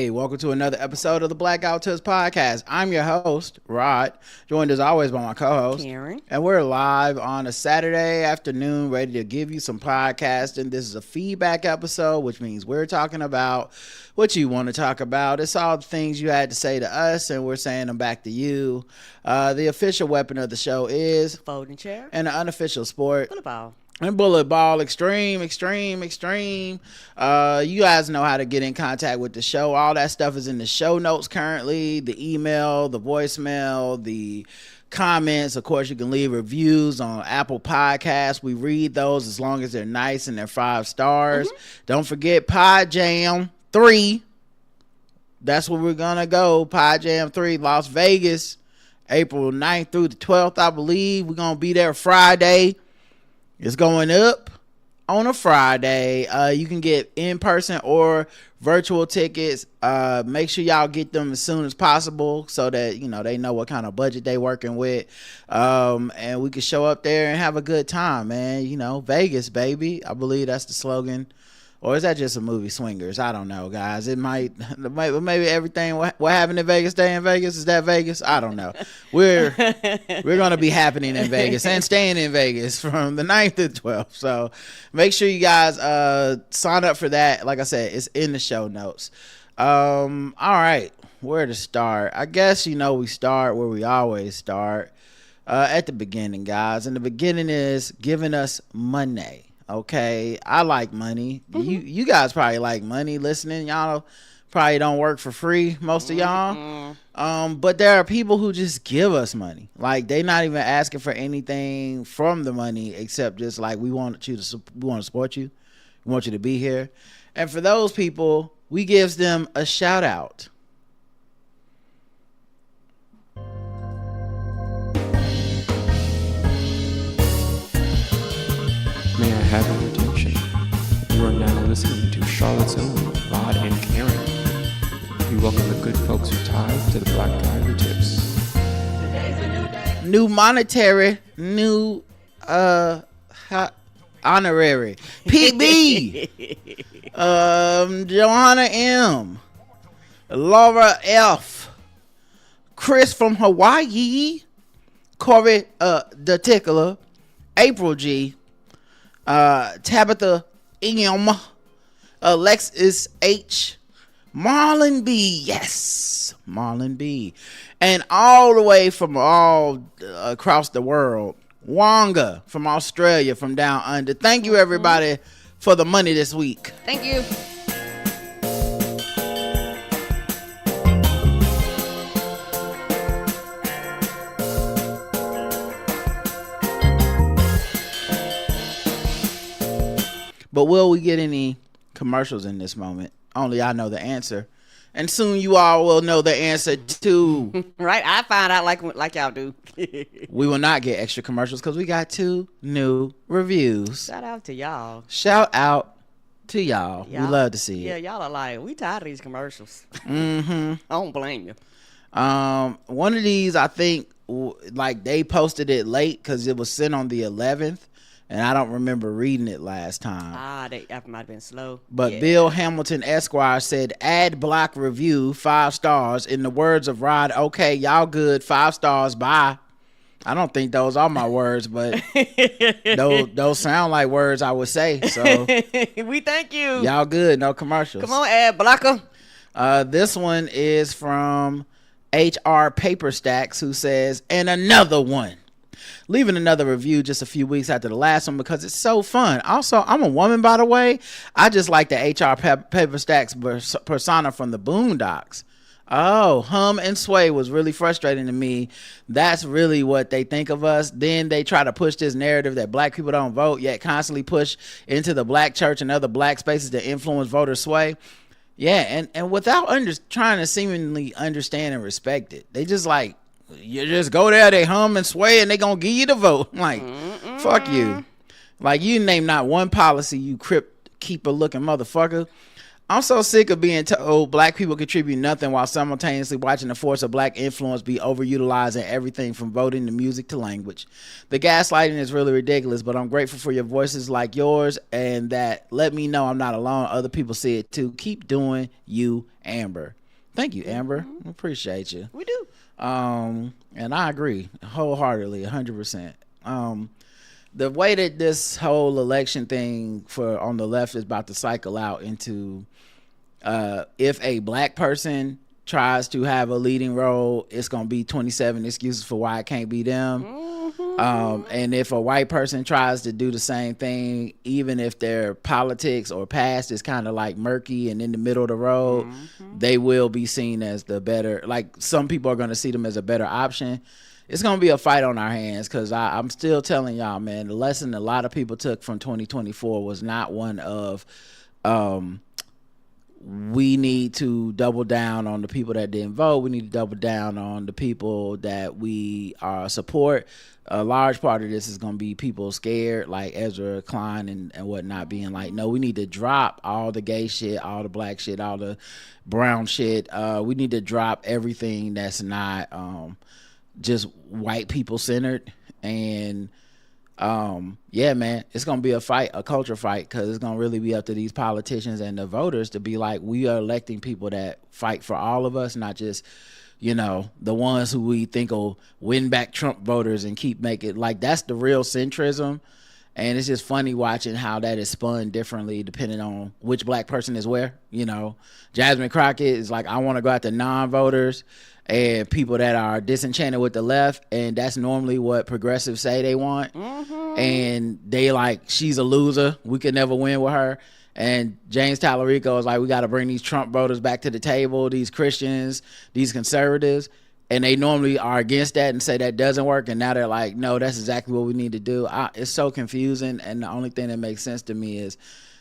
Hey, welcome to another episode of the Blackout Tips Podcast. I'm your host, Rod, joined as always by my co-host, Karen. And we're live on a Saturday afternoon, ready to give you some podcasting. This is a feedback episode, which means we're talking about what you want to talk about. It's all the things you had to say to us, and we're saying them back to you. The official weapon of the show is folding chair, and the unofficial sport, bullet ball. And bullet ball, extreme. You guys know how to get in contact with the show. All that stuff is in the show notes currently. The email, the voicemail, the comments. Of course, you can leave reviews on Apple Podcasts. We read those as long as they're nice and they're 5 stars. Don't forget Pod Jam 3. That's where we're going to go. Pod Jam 3, Las Vegas, April 9th through the 12th, I believe. We're going to be there Friday. It's going up on a Friday. You can get in-person or virtual tickets. Make sure y'all get them as soon as possible so that, they know what kind of budget they working with. And we can show up there and have a good time, man. Vegas, baby. I believe that's the slogan. Or is that just a movie, Swingers? I don't know, guys. Maybe everything what happened in Vegas stay in Vegas. Is that Vegas? I don't know. We're gonna be happening in Vegas and staying in Vegas from the 9th to the 12th. So make sure you guys sign up for that. Like I said, it's in the show notes. All right, where to start? I guess we start where we always start, at the beginning, guys. And the beginning is giving us money. Okay, I like money. You guys probably like money listening. Y'all probably don't work for free, most of y'all. But there are people who just give us money. Like, they not even asking for anything from the money except just like, we want to support you. We want you to be here. And for those people, we gives them a shout out. May I have your attention? You are now listening to Charlotte's own Rod and Karen. We welcome the good folks who tithe to the Black Guy Who Tips. New monetary, new honorary. PB. Johanna M. Laura F. Chris from Hawaii. Corey the Tickler. April G. Tabitha M, Alexis H, Marlon B, yes, Marlon B, and all the way from all across the world, Wonga from Australia, from down under. Thank you, everybody, for the money this week. Thank you. But will we get any commercials in this moment? Only I know the answer. And soon you all will know the answer too. Right? I find out like y'all do. We will not get extra commercials because we got 2 new reviews. Shout out to y'all. Shout out to y'all. We love to see it. Yeah, y'all are like, we tired of these commercials. I don't blame you. One of these, I think, like, they posted it late because it was sent on the 11th. And I don't remember reading it last time. That might have been slow. But yeah. Bill Hamilton Esquire said, ad block review, 5 stars. In the words of Rod, okay, y'all good, 5 stars, bye. I don't think those are my words, but those sound like words I would say. So we thank you. Y'all good, no commercials. Come on, ad blocker. This one is from HR Paper Stacks, who says, and another one. Leaving another review just a few weeks after the last one because it's so fun. Also, I'm a woman, by the way. I just like the HR Paper Stacks persona from the Boondocks. Oh, hum and sway was really frustrating to me. That's really what they think of us. Then they try to push this narrative that black people don't vote, yet constantly push into the black church and other black spaces to influence voter sway. Yeah, and without trying to seemingly understand and respect it. They just like, you just go there, they hum and sway, and they gonna give you the vote. Like, fuck you. Like, you name not one policy, you keeper looking motherfucker. I'm so sick of being told black people contribute nothing while simultaneously watching the force of black influence be overutilized in everything from voting to music to language. The gaslighting is really ridiculous, but I'm grateful for your voices like yours and that let me know I'm not alone. Other people see it too. Keep doing you, Amber. Thank you, Amber. Appreciate you. We do. And I agree wholeheartedly, 100%. The way that this whole election thing for on the left is about to cycle out into if a black person tries to have a leading role, it's gonna be 27 excuses for why it can't be them. And if a white person tries to do the same thing, even if their politics or past is kind of like murky and in the middle of the road, they will be seen as the better, like some people are going to see them as a better option. It's going to be a fight on our hands because I'm still telling y'all, man, the lesson a lot of people took from 2024 was not one of we need to double down on the people that didn't vote. We need to double down on the people that we support. A large part of this is going to be people scared, like Ezra Klein and whatnot, being like, no, we need to drop all the gay shit, all the black shit, all the brown shit. We need to drop everything that's not just white people centered. And yeah, man, it's gonna be a fight, a culture fight, because it's gonna really be up to these politicians and the voters to be like, we are electing people that fight for all of us, not just, you know, the ones who we think will win back Trump voters and keep making, like, that's the real centrism. And it's just funny watching how that is spun differently depending on which black person is where. You know, Jasmine Crockett is like, I want to go after non-voters and people that are disenchanted with the left, and that's normally what progressives say they want. And they like, she's a loser, we could never win with her. And James Tallarico is like, we got to bring these Trump voters back to the table, these Christians, these conservatives. And they normally are against that and say that doesn't work, and now they're like, no, that's exactly what we need to do. It's so confusing, and the only thing that makes sense to me is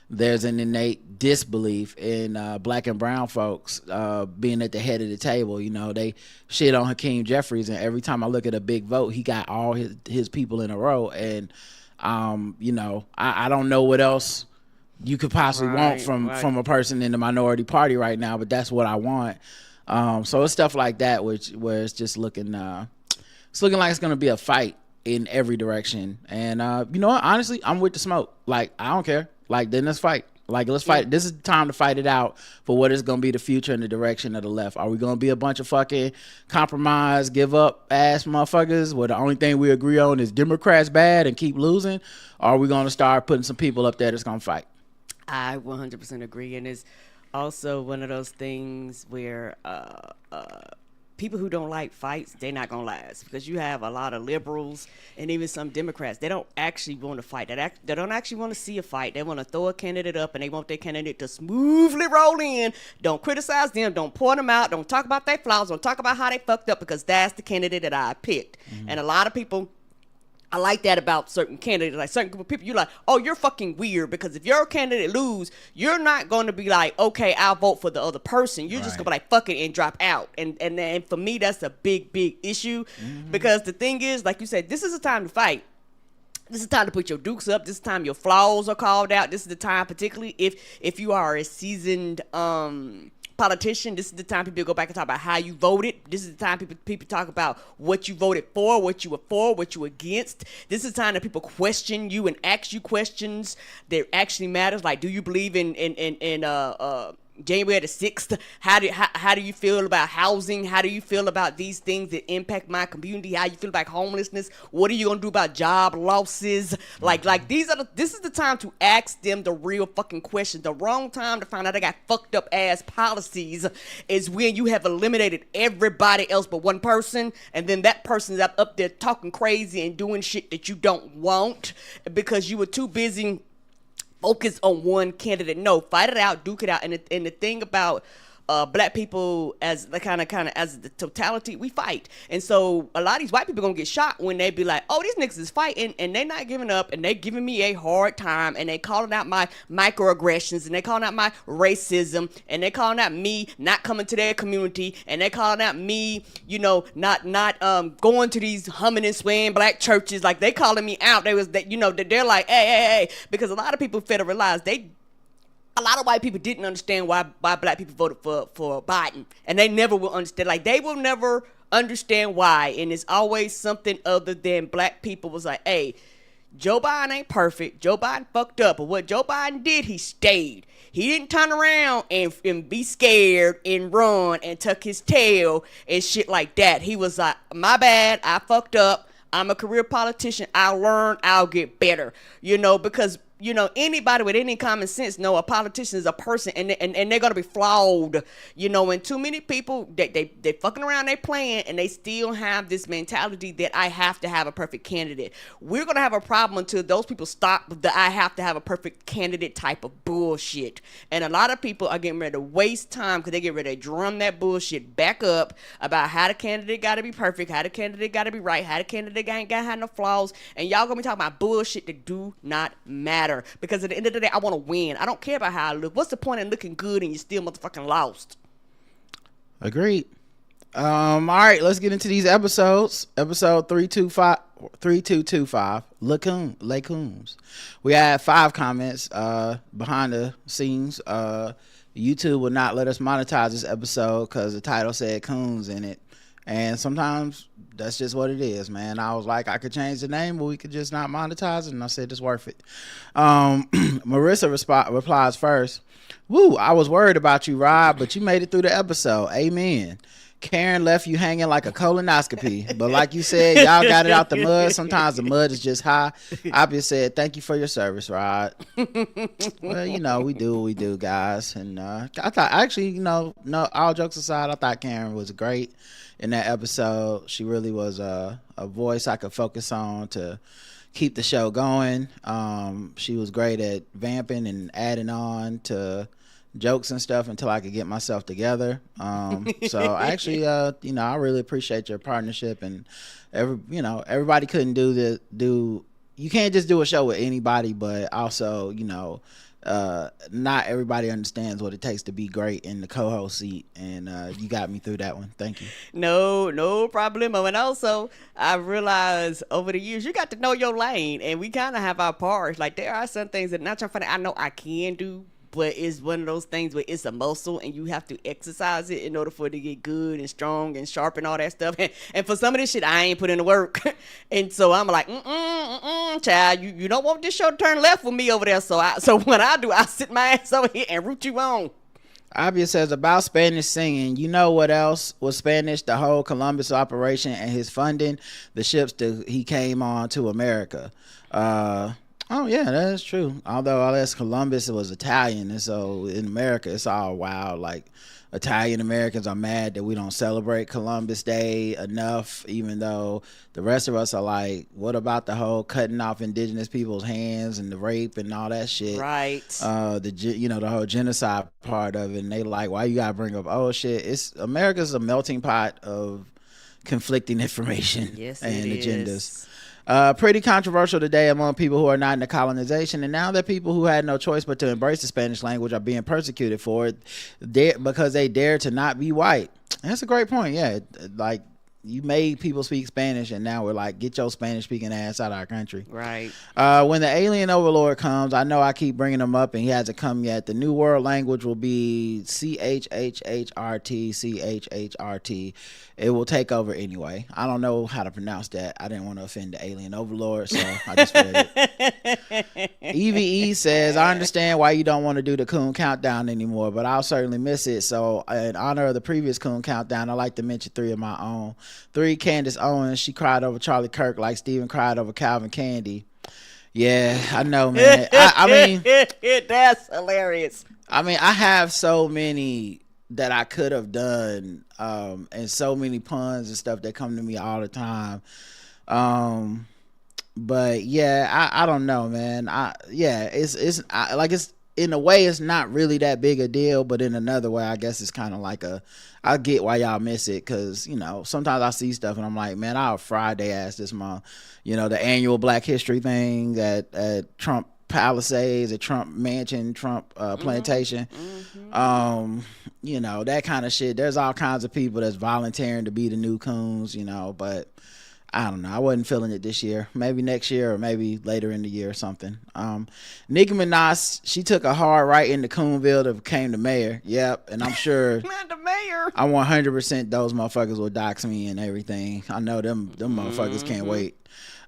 there's an innate disbelief in black and brown folks being at the head of the table. You know, they shit on Hakeem Jeffries, and every time I look at a big vote, he got all his people in a row. And you know, I don't know what else you could possibly want from a person in the minority party right now, but that's what I want. So it's stuff like that, where it's just looking like it's gonna be a fight in every direction. And you know what? Honestly, I'm with the smoke. Like, I don't care. Like, then let's fight. Like, let's fight. This is the time to fight it out for what is gonna be the future and the direction of the left. Are we gonna be a bunch of fucking compromise, give up ass motherfuckers where the only thing we agree on is Democrats bad and keep losing? Or are we gonna start putting some people up there that's gonna fight? I 100% agree, and it's also one of those things where people who don't like fights, they're not gonna last, because you have a lot of liberals and even some Democrats. They don't actually want to fight. They don't actually want to see a fight. They want to throw a candidate up, and they want their candidate to smoothly roll in. Don't criticize them. Don't point them out. Don't talk about their flaws. Don't talk about how they fucked up, because that's the candidate that I picked. And a lot of people, I like that about certain candidates. Like, certain group of people, you're like, oh, you're fucking weird, because if your candidate lose, you're not going to be like, okay, I'll vote for the other person. You're just going to be like, fuck it, and drop out. And then for me, that's a big, big issue, because the thing is, like you said, this is a time to fight. This is the time to put your dukes up. This is the time your flaws are called out. This is the time, particularly if you are a seasoned politician, this is the time people go back and talk about how you voted. This is the time people talk about what you voted for, what you were for, what you were against. This is the time that people question you and ask you questions that actually matters. Like, do you believe in January the 6th? How do you feel about housing? How do you feel about these things that impact my community? How you feel about homelessness? What are you gonna do about job losses? Like this is the time to ask them the real fucking questions. The wrong time to find out they got fucked up ass policies is when you have eliminated everybody else but one person, and then that person's up there talking crazy and doing shit that you don't want because you were too busy focus on one candidate. No, fight it out, duke it out. And the thing about black people as the kind of as the totality, we fight. And so a lot of these white people gonna get shot when they be like, oh, these niggas is fighting and they not giving up, and they giving me a hard time, and they calling out my microaggressions, and they calling out my racism, and they calling out me not coming to their community, and they calling out me, you know, not going to these humming and swaying black churches. Like, they calling me out. They was that, you know, they're like, hey, because a lot of people fail to realize a lot of white people didn't understand why black people voted for Biden, and they never will understand. Like, they will never understand why, and it's always something other than black people was like, hey, Joe Biden ain't perfect. Joe Biden fucked up, but what Joe Biden did, he stayed. He didn't turn around and be scared and run and tuck his tail and shit like that. He was like, my bad, I fucked up. I'm a career politician. I'll learn. I'll get better. Because anybody with any common sense know a politician is a person, and they're gonna be flawed. And too many people they fucking around, they playing, and they still have this mentality that I have to have a perfect candidate. We're gonna have a problem until those people stop the I have to have a perfect candidate type of bullshit. And a lot of people are getting ready to waste time because they get ready to drum that bullshit back up about how the candidate got to be perfect, how the candidate got to be right, how the candidate ain't got to have no flaws, and y'all gonna be talking about bullshit that do not matter. Because at the end of the day, I want to win. I don't care about how I look. What's the point in looking good and you still motherfucking lost? Agreed. All right, let's get into these episodes. Episode 3225, Lacoons. We had 5 comments behind the scenes. YouTube would not let us monetize this episode because the title said coons in it. And sometimes that's just what it is, man. I was like, I could change the name, but we could just not monetize it. And I said, it's worth it. Marissa replies first. Woo, I was worried about you, Rob, but you made it through the episode. Amen. Karen left you hanging like a colonoscopy. But like you said, y'all got it out the mud. Sometimes the mud is just high. I just said, thank you for your service, Rod. Well, we do what we do, guys. And I thought, actually, no, all jokes aside, I thought Karen was great in that episode. She really was a voice I could focus on to keep the show going. She was great at vamping and adding on to jokes and stuff until I could get myself together. So actually, I really appreciate your partnership, and everybody couldn't do. You can't just do a show with anybody, but also, not everybody understands what it takes to be great in the co-host seat, and you got me through that one. Thank you. No problem. And also, I realized over the years you got to know your lane, and we kind of have our parts. Like, there are some things that not trying funny I know I can do, but it's one of those things where it's a muscle and you have to exercise it in order for it to get good and strong and sharp and all that stuff. And for some of this shit, I ain't put in the work. And so I'm like, child, you don't want this show to turn left with me over there. So what I do, I sit my ass over here and root you on. Abia says, about Spanish singing, you know what else was Spanish? The whole Columbus operation and his funding the ships he came on to America. Oh yeah, that is true. Although I guess Columbus was Italian, and so in America it's all wild. Like, Italian Americans are mad that we don't celebrate Columbus Day enough, even though the rest of us are like, what about the whole cutting off indigenous people's hands and the rape and all that shit? Right. The whole genocide part of it. And they like, why you gotta bring up shit? America's a melting pot of conflicting information and agendas. Pretty controversial today among people who are not in the colonization, and now that people who had no choice but to embrace the Spanish language are being persecuted for it because they dare to not be white. That's a great point. Yeah, like, you made people speak Spanish, and now we're like, get your Spanish speaking ass out of our country. Right. When the alien overlord comes, I know I keep bringing him up and he hasn't come yet. The new world language will be CHHHRT. It will take over anyway. I don't know how to pronounce that. I didn't want to offend the alien overlord, so I just read it. EVE says, I understand why you don't want to do the Coon Countdown anymore, but I'll certainly miss it. So in honor of the previous Coon Countdown, I like to mention 3 of my own. 3, Candace Owens. She cried over Charlie Kirk like Stephen cried over Calvin Candy. Yeah, I know, man. I mean, that's hilarious. I mean, I have so many that I could have done, and so many puns and stuff that come to me all the time. But yeah, I don't know, man. It's in a way it's not really that big a deal, but in another way, I guess it's kind of like I get why y'all miss it, because sometimes I see stuff and I'm like, man, I'll Friday ass this month. The annual Black History thing at Trump Palisades, at Trump Mansion, Trump Plantation. That kind of shit. There's all kinds of people that's volunteering to be the new coons, but I don't know. I wasn't feeling it this year. Maybe next year or maybe later in the year or something. Nicki Minaj, she took a hard right into Coonville to became the mayor. Yep. And I'm sure Not the mayor. I 100% those motherfuckers will dox me and everything. I know them motherfuckers can't wait.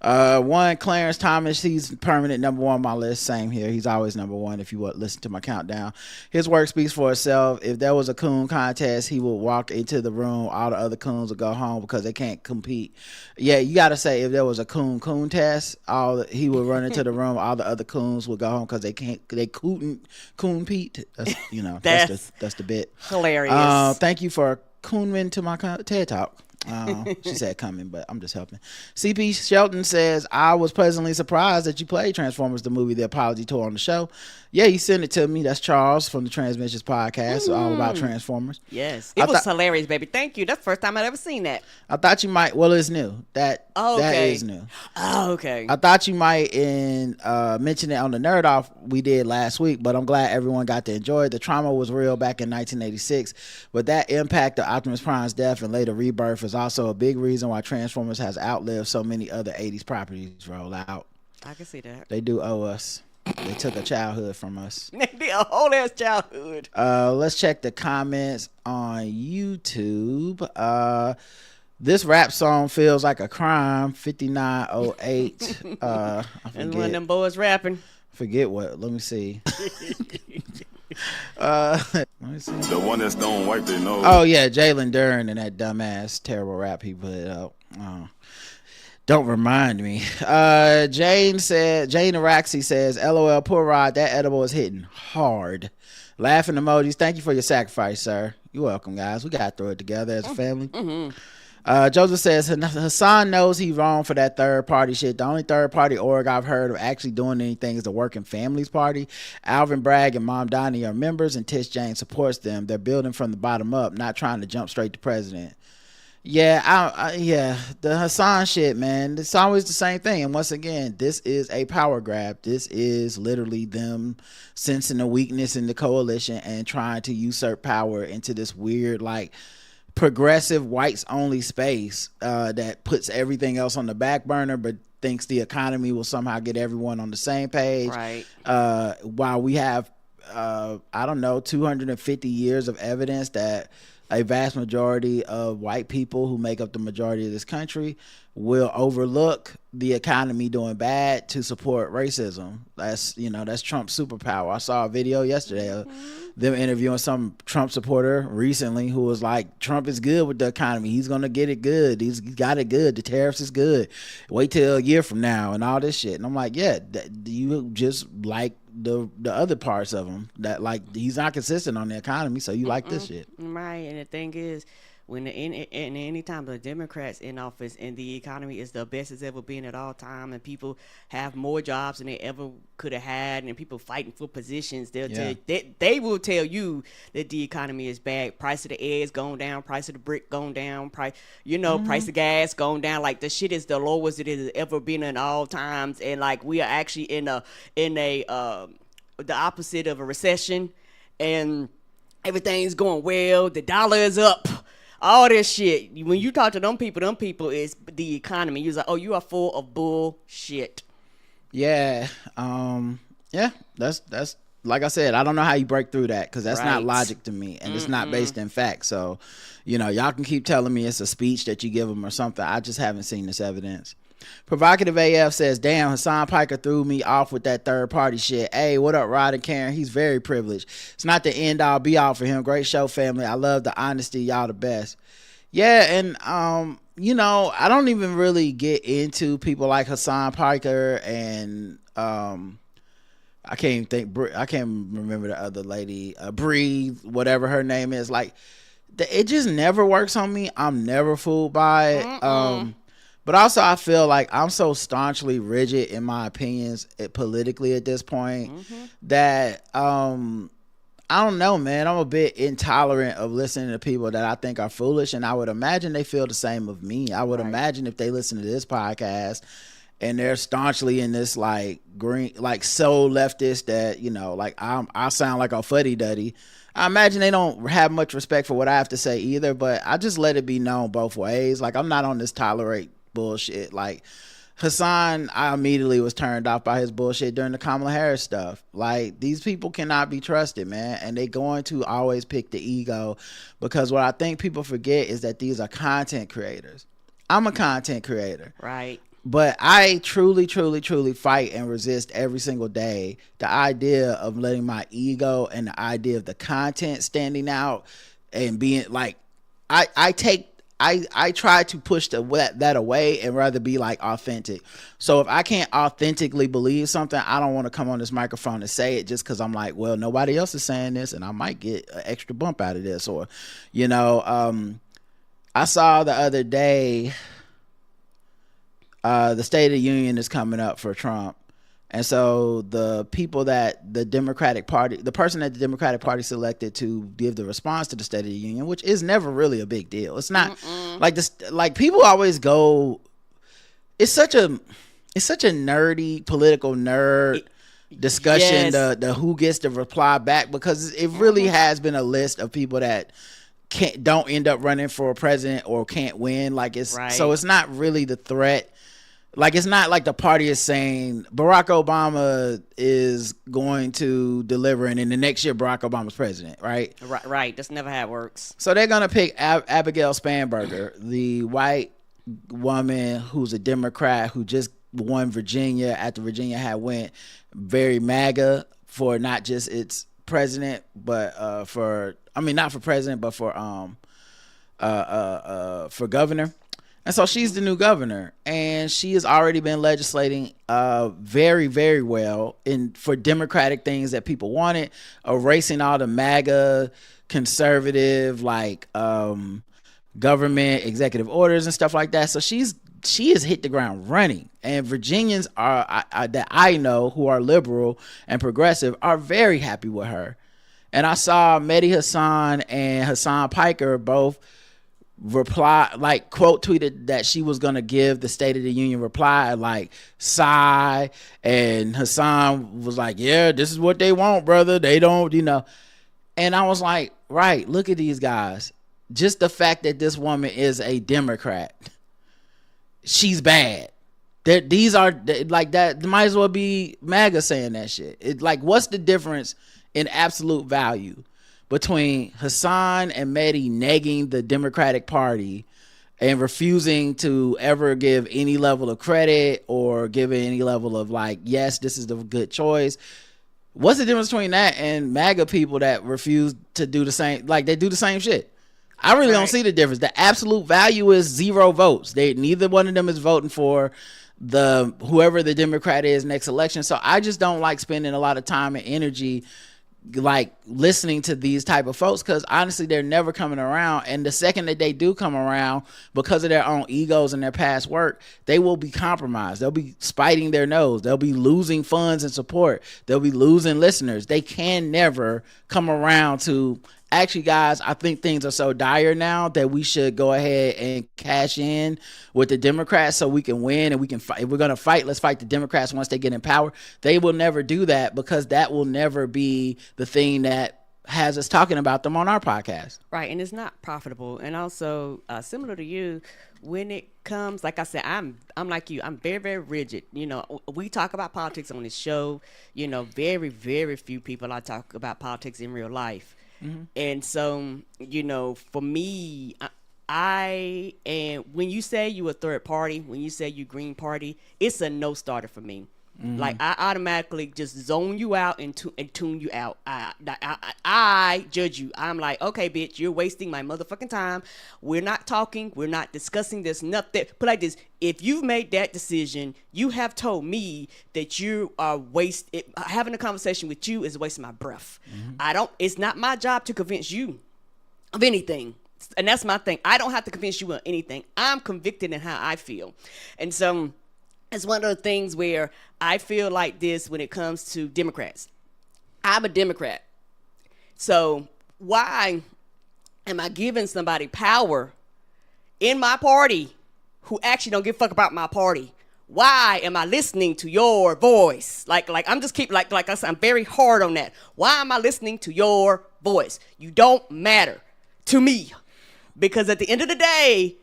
One, Clarence Thomas, he's permanent number one on my list. Same here. He's always number one if you would listen to my countdown. His work speaks for itself. If there was a coon contest, he would walk into the room. All the other coons would go home because they can't compete. Yeah, you got to say if there was a coon test, he would run into the room. All the other coons would go home because they couldn't compete. That's, that's the bit. Hilarious. Thank you for coonman to my TED Talk. She said coming, but I'm just helping. CP Shelton says, I was pleasantly surprised that you played Transformers the movie, the apology tour on the show. Yeah, he sent it to me. That's Charles from the Transmissions podcast, all about Transformers. Yes, it was hilarious, baby. Thank you. That's the first time I'd ever seen that. I thought you might. Well, it's new. That is new. Oh, okay. I thought you might mention it on the Nerd Off we did last week, but I'm glad everyone got to enjoy it. The trauma was real back in 1986, but that impact of Optimus Prime's death and later rebirth is also a big reason why Transformers has outlived so many other 80s properties roll out. I can see that. They do owe us. They took a childhood from us. They did a whole ass childhood. Let's check the comments on YouTube. This rap song feels like a crime. 5908. And one of them boys rapping. Forget what. Let me see. Let me see. The one that's gonna wipe their nose. Oh yeah, Jalen Duran and that dumbass terrible rap he put up. Don't remind me. Jane Araxi says, LOL, poor Rod, that edible is hitting hard. Laughing emojis. Thank you for your sacrifice, sir. You're welcome, guys. We got to throw it together as a family. Joseph says, Hassan knows he's wrong for that third party shit. The only third party org I've heard of actually doing anything is the Working Families Party. Alvin Bragg and Mom Donnie are members and Tish James supports them. They're building from the bottom up, not trying to jump straight to president. Yeah, the Hassan shit, man. It's always the same thing. And once again, this is a power grab. This is literally them sensing a weakness in the coalition and trying to usurp power into this weird, like, progressive whites only space that puts everything else on the back burner, but thinks the economy will somehow get everyone on the same page. Right. While we have, 250 years of evidence that a vast majority of white people who make up the majority of this country will overlook the economy doing bad to support racism. That's Trump's superpower. I saw a video yesterday of them interviewing some Trump supporter recently who was like, Trump is good with the economy. He's going to get it good. He's got it good. The tariffs is good. Wait till a year from now and all this shit. And I'm like, yeah, you just like the other parts of him that, like, he's not consistent on the economy, so you like this shit. Right. And the thing is, when any time the Democrats in office and the economy is the best it's ever been at all time, and people have more jobs than they ever could have had, and people fighting for positions, they will tell you that the economy is bad. Price of the eggs going down, price of the brick going down, price of gas going down. Like, the shit is the lowest it has ever been in all times, and like we are actually in a the opposite of a recession, and everything's going well. The dollar is up. All this shit. When you talk to them people is the economy. You're like, oh, you are full of bullshit. Yeah. That's like I said, I don't know how you break through that, because that's not logic to me, and it's not based in fact. So, y'all can keep telling me it's a speech that you give them or something. I just haven't seen this evidence. Provocative AF says, damn, Hassan Piker threw me off with that third party shit. Hey, what up, Rod and Karen? He's very privileged. It's not the end all be all for him. Great show, family. I love the honesty. Y'all the best. Yeah, and I don't even really get into people like Hassan Piker and I can't remember the other lady, Bree, whatever her name is. Like, it just never works on me. I'm never fooled by it. But also, I feel like I'm so staunchly rigid in my opinions politically at this point that I don't know, man. I'm a bit intolerant of listening to people that I think are foolish, and I would imagine they feel the same of me. I would imagine if they listen to this podcast and they're staunchly in this like green, like so leftist that like I sound like a fuddy duddy. I imagine they don't have much respect for what I have to say either. But I just let it be known both ways. Like, I'm not on this tolerate bullshit. Like Hassan, I immediately was turned off by his bullshit during the Kamala Harris stuff. Like, these people cannot be trusted, man. And they going to always pick the ego, because what I think people forget is that these are content creators. I'm a content creator. Right. But I truly, truly, truly fight and resist every single day the idea of letting my ego and the idea of the content standing out and being like, I try to push that away and rather be like authentic. So if I can't authentically believe something, I don't want to come on this microphone and say it just because I'm like, well, nobody else is saying this and I might get an extra bump out of this. Or, you know, I saw the other day, the State of the Union is coming up for Trump. And so the people that the Democratic Party, the person that the Democratic Party selected to give the response to the State of the Union, which is never really a big deal. It's not like this. Like, people always go, it's such a nerdy political nerd discussion. Yes. The who gets to reply back, because it really has been a list of people that don't end up running for president or can't win. Like, it's right. So it's not really the threat. Like, it's not like the party is saying Barack Obama is going to deliver and in the next year Barack Obama's president, right? Right. That's never how it works. So they're going to pick Abigail Spanberger, the white woman who's a Democrat who just won Virginia after Virginia had went very MAGA for not just its president, but not for president, but for governor. And so she's the new governor, and she has already been legislating very, very well for democratic things that people wanted, erasing all the MAGA conservative government executive orders and stuff like that. So she has hit the ground running, and Virginians that I know who are liberal and progressive are very happy with her. And I saw Mehdi Hassan and Hassan Piker both quote tweeted that she was gonna give the State of the Union reply, like sigh, and Hassan was like, yeah, this is what they want, brother, they don't, you know. And I was like, right, look at these guys. Just the fact that this woman is a Democrat, she's bad. These are like that might as well be MAGA saying that shit. It, like, what's the difference in absolute value between Hassan and Mehdi negging the Democratic Party and refusing to ever give any level of credit or give any level of like, yes, this is the good choice? What's the difference between that and MAGA people that refuse to do the same? Like, they do the same shit. I really don't see the difference. The absolute value is 0 votes. Neither one of them is voting for whoever the Democrat is next election. So I just don't like spending a lot of time and energy like listening to these type of folks, because honestly they're never coming around, and the second that they do come around, because of their own egos and their past work, they will be compromised. They'll be spiting their nose. They'll be losing funds and support. They'll be losing listeners. They can never come around to, actually, guys, I think things are so dire now that we should go ahead and cash in with the Democrats so we can win and we can fight. If we're going to fight, let's fight the Democrats once they get in power. They will never do that, because that will never be the thing that has us talking about them on our podcast. Right, and it's not profitable. And also, similar to you, when it comes, like I said, I'm like you. I'm very, very rigid. You know, we talk about politics on this show. You know, very, very few people I talk about politics in real life. Mm-hmm. And so, you know, for me, and when you say you a third party, when you say you Green Party, it's a no starter for me. Mm-hmm. Like, I automatically just zone you out and tune you out. I judge you. I'm like, okay, bitch, you're wasting my motherfucking time. We're not talking. We're not discussing. There's nothing. Put like this: if you've made that decision, you have told me that you are having a conversation with you is wasting my breath. Mm-hmm. It's not my job to convince you of anything. And that's my thing. I don't have to convince you of anything. I'm convicted in how I feel. And so it's one of the things where I feel like this when it comes to Democrats. I'm a Democrat. So why am I giving somebody power in my party who actually don't give a fuck about my party? Why am I listening to your voice? Like I'm just like I said, I'm very hard on that. Why am I listening to your voice? You don't matter to me. Because at the end of the day,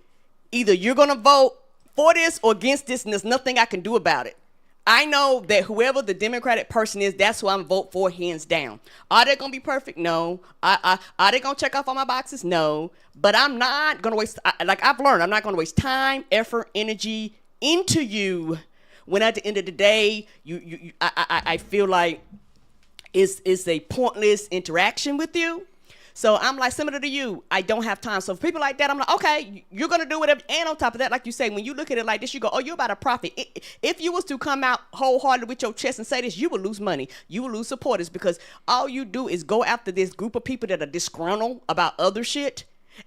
either you're going to vote for this or against this, and there's nothing I can do about it. I know that whoever the Democratic person is, that's who I'm vote for, hands down. Are they gonna be perfect? No. Are they gonna check off all my boxes? No. But I'm not gonna waste. Like I've learned, I'm not gonna waste time, effort, energy into you. When at the end of the day, I feel like it's a pointless interaction with you. So I'm like, similar to you, I don't have time. So for people like that, I'm like, okay, you're going to do whatever. And on top of that, like you say, when you look at it like this, you go, oh, you're about to profit. If you was to come out wholehearted with your chest and say this, you would lose money. You would lose supporters because all you do is go after this group of people that are disgruntled about other shit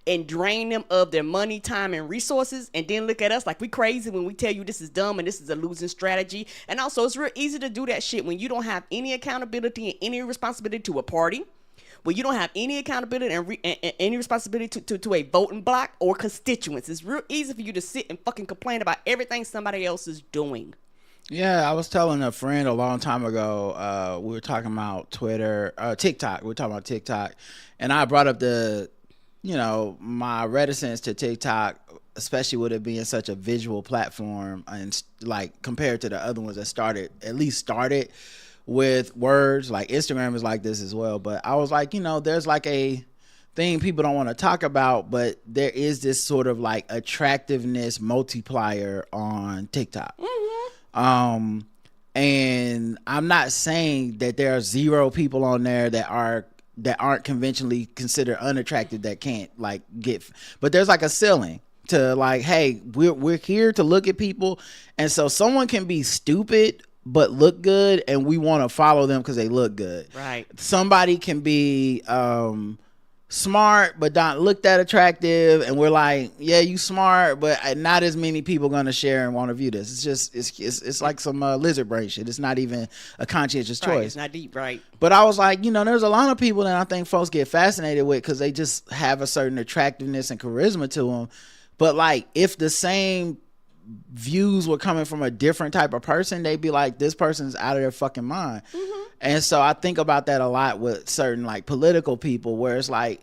and drain them of their money, time, and resources, and then look at us like we crazy when we tell you this is dumb and this is a losing strategy. And also, it's real easy to do that shit when you don't have any accountability and any responsibility to a party, when you don't have any accountability and any responsibility to a voting block or constituents. It's real easy for you to sit and fucking complain about everything somebody else is doing. Yeah, I was telling a friend a long time ago, we were talking about TikTok. We were talking about TikTok, and I brought up my reticence to TikTok, especially with it being such a visual platform, and like compared to the other ones that started with words. Like Instagram is like this as well. But I was like, there's like a thing people don't want to talk about, but there is this sort of like attractiveness multiplier on TikTok. Mm-hmm. And I'm not saying that there are zero people on there that aren't conventionally considered unattractive that can't like get, but there's like a ceiling to like, hey, we're here to look at people, and so someone can be stupid but look good, and we want to follow them because they look good. Right. Somebody can be smart but not look that attractive, and we're like, yeah, you smart, but not as many people gonna share and want to view this. It's just it's like some lizard brain shit. It's not even a conscientious choice. Right, it's not deep, right? But I was like, there's a lot of people that I think folks get fascinated with because they just have a certain attractiveness and charisma to them. But like, if the same views were coming from a different type of person, they'd be like, this person's out of their fucking mind. Mm-hmm. And so I think about that a lot with certain like political people, where it's like,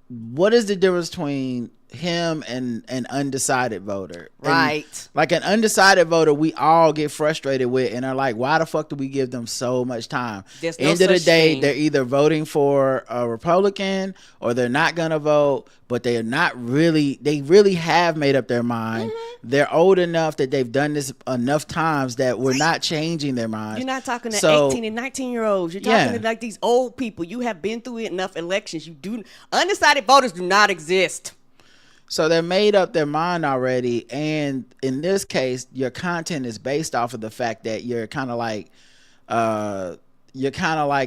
what is the difference between him and an undecided voter? Right. And like an undecided voter, we all get frustrated with and are like, why the fuck do we give them so much time? There's no End of the such day, thing. They're either voting for a Republican or they're not gonna vote, but they really have made up their mind. Mm-hmm. They're old enough that they've done this enough times that we're not changing their minds. You're not talking to 18 and 19-year-olds. You're talking to like these old people. You have been through enough elections. Undecided voters do not exist. So they're made up their mind already, and in this case, your content is based off of the fact that you're kind of like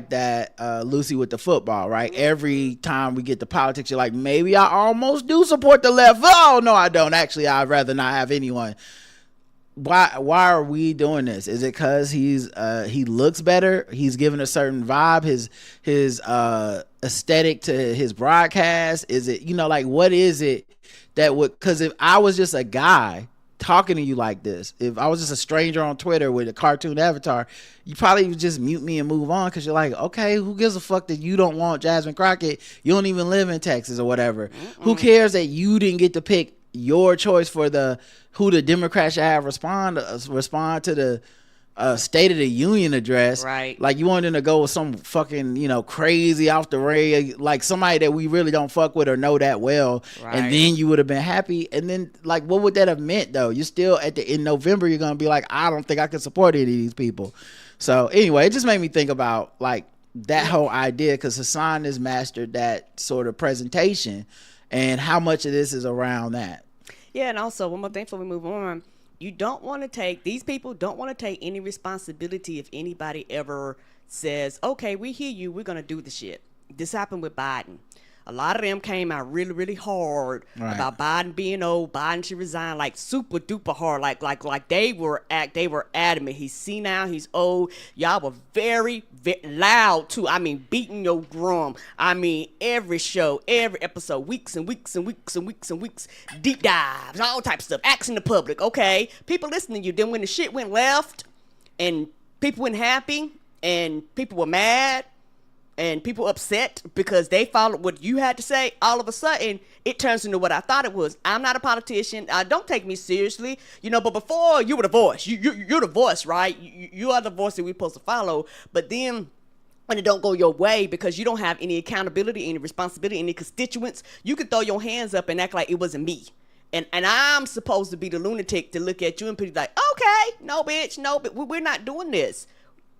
that Lucy with the football, right? Every time we get to politics, you're like, maybe I almost do support the left. Oh no, I don't. Actually, I'd rather not have anyone. Why are we doing this? Is it because he looks better? He's given a certain vibe. His aesthetic to his broadcast. Is it like what is it that would? Because if I was just a guy talking to you like this, if I was just a stranger on Twitter with a cartoon avatar, you probably would just mute me and move on because you're like, okay, who gives a fuck that you don't want Jasmine Crockett? You don't even live in Texas or whatever. Mm-mm. Who cares that you didn't get to pick your choice for who the Democrats should have respond to the State of the Union address? Right. Like you wanted to go with some fucking crazy off the rail, like somebody that we really don't fuck with or know that well, right. And then you would have been happy. And then like, what would that have meant though? You're still in November, you're gonna be like, I don't think I can support any of these people. So anyway, it just made me think about like that whole idea, because Hassan has mastered that sort of presentation, and how much of this is around that. Yeah, and also one more thing before we move on. These people don't want to take any responsibility if anybody ever says, okay, we hear you, we're going to do the shit. This happened with Biden. A lot of them came out really, really hard about Biden being old. Biden should resign, like super duper hard. Like they were adamant. He's senile. He's old. Y'all were very, very loud too. I mean, beating your drum. I mean, every show, every episode, weeks and weeks and weeks and weeks and weeks, deep dives, all types of stuff, asking the public. Okay, people listening to you. Then when the shit went left, and people weren't happy, and people were mad, and people upset because they followed what you had to say, all of a sudden it turns into what I thought it was. I'm not a politician. Don't take me seriously, but before you were the voice. You're the voice, right? You are the voice that we're supposed to follow. But then when it don't go your way because you don't have any accountability, any responsibility, any constituents, you can throw your hands up and act like it wasn't me. And I'm supposed to be the lunatic to look at you and be like, okay, no, bitch, no, but we're not doing this.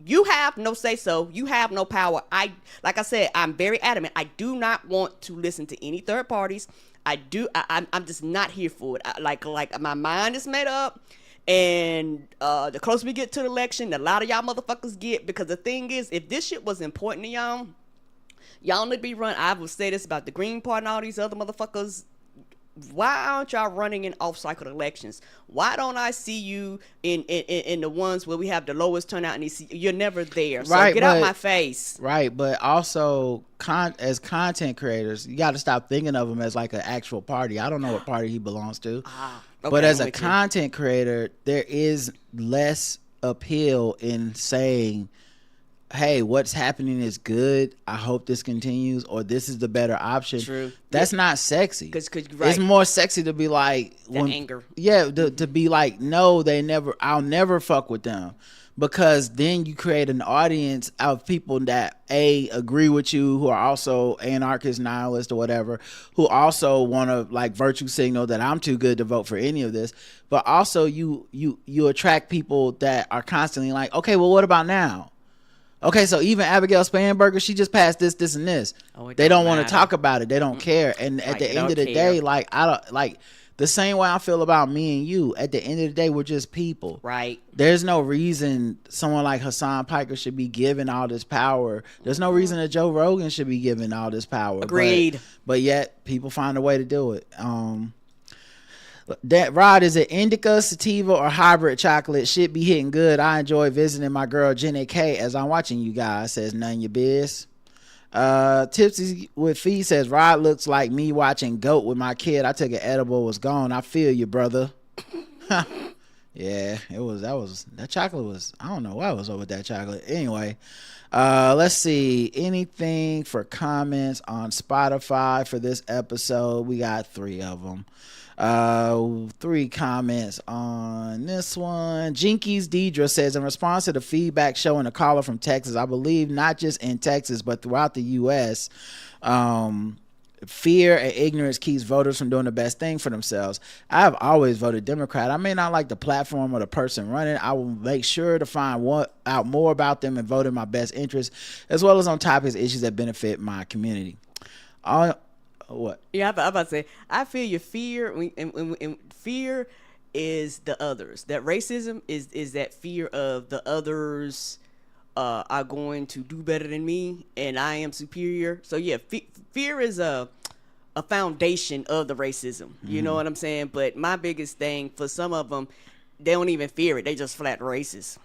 You have no say so. You have no power. Like I said, I'm very adamant. I do not want to listen to any third parties. I'm just not here for it. Like my mind is made up. And the closer we get to the election, the louder y'all motherfuckers get. Because the thing is, if this shit was important to y'all need to be run. I will say this about the Green Party and all these other motherfuckers. Why aren't y'all running in off-cycle elections? Why don't I see you in the ones where we have the lowest turnout and you're never there? So get out my face. Right, but also as content creators, you got to stop thinking of them as like an actual party. I don't know what party he belongs to. Okay, but as a content creator, there is less appeal in saying, hey, what's happening is good. I hope this continues, or this is the better option. True. That's not sexy. Cause, right. It's more sexy to be like anger. Yeah, to be like, no, I'll never fuck with them, because then you create an audience of people that agree with you, who are also anarchist, nihilist, or whatever, who also want to like virtue signal that I'm too good to vote for any of this. But also you attract people that are constantly like, okay, well, what about now? Okay, so even Abigail Spanberger, she just passed this, and this. They don't want to talk about it. They don't care. And at the end of the day, like I don't like the same way I feel about me and you. At the end of the day, we're just people. Right. There's no reason someone like Hassan Piker should be given all this power. There's no reason that Joe Rogan should be given all this power. Agreed. But yet people find a way to do it. That Rod, is it indica, sativa, or hybrid chocolate? Should be hitting good. I enjoy visiting my girl Jenny K as I'm watching you guys. Says none your biz. Tipsy with Fee says Rod looks like me watching Goat with my kid. I took an edible, was gone. I feel you, brother. Yeah, that chocolate was, I don't know why I was over that chocolate. Anyway, let's see, anything for comments on Spotify for this episode. We got 3 of them. 3 comments on this one. Jinkies Deidre says, in response to the feedback showing a caller from Texas, I believe not just in Texas but throughout the U.S., fear and ignorance keeps voters from doing the best thing for themselves. I have always voted Democrat. I may not like the platform or the person running. I will make sure to find out more about them and vote in my best interest, as well as on topics, issues that benefit my community. What? Yeah, I'm about to say, I feel your fear. And fear is the others. That racism is that fear of the others are going to do better than me, and I am superior. So yeah, fear is a foundation of the racism. You know what I'm saying? But my biggest thing for some of them, they don't even fear it. They just flat racist.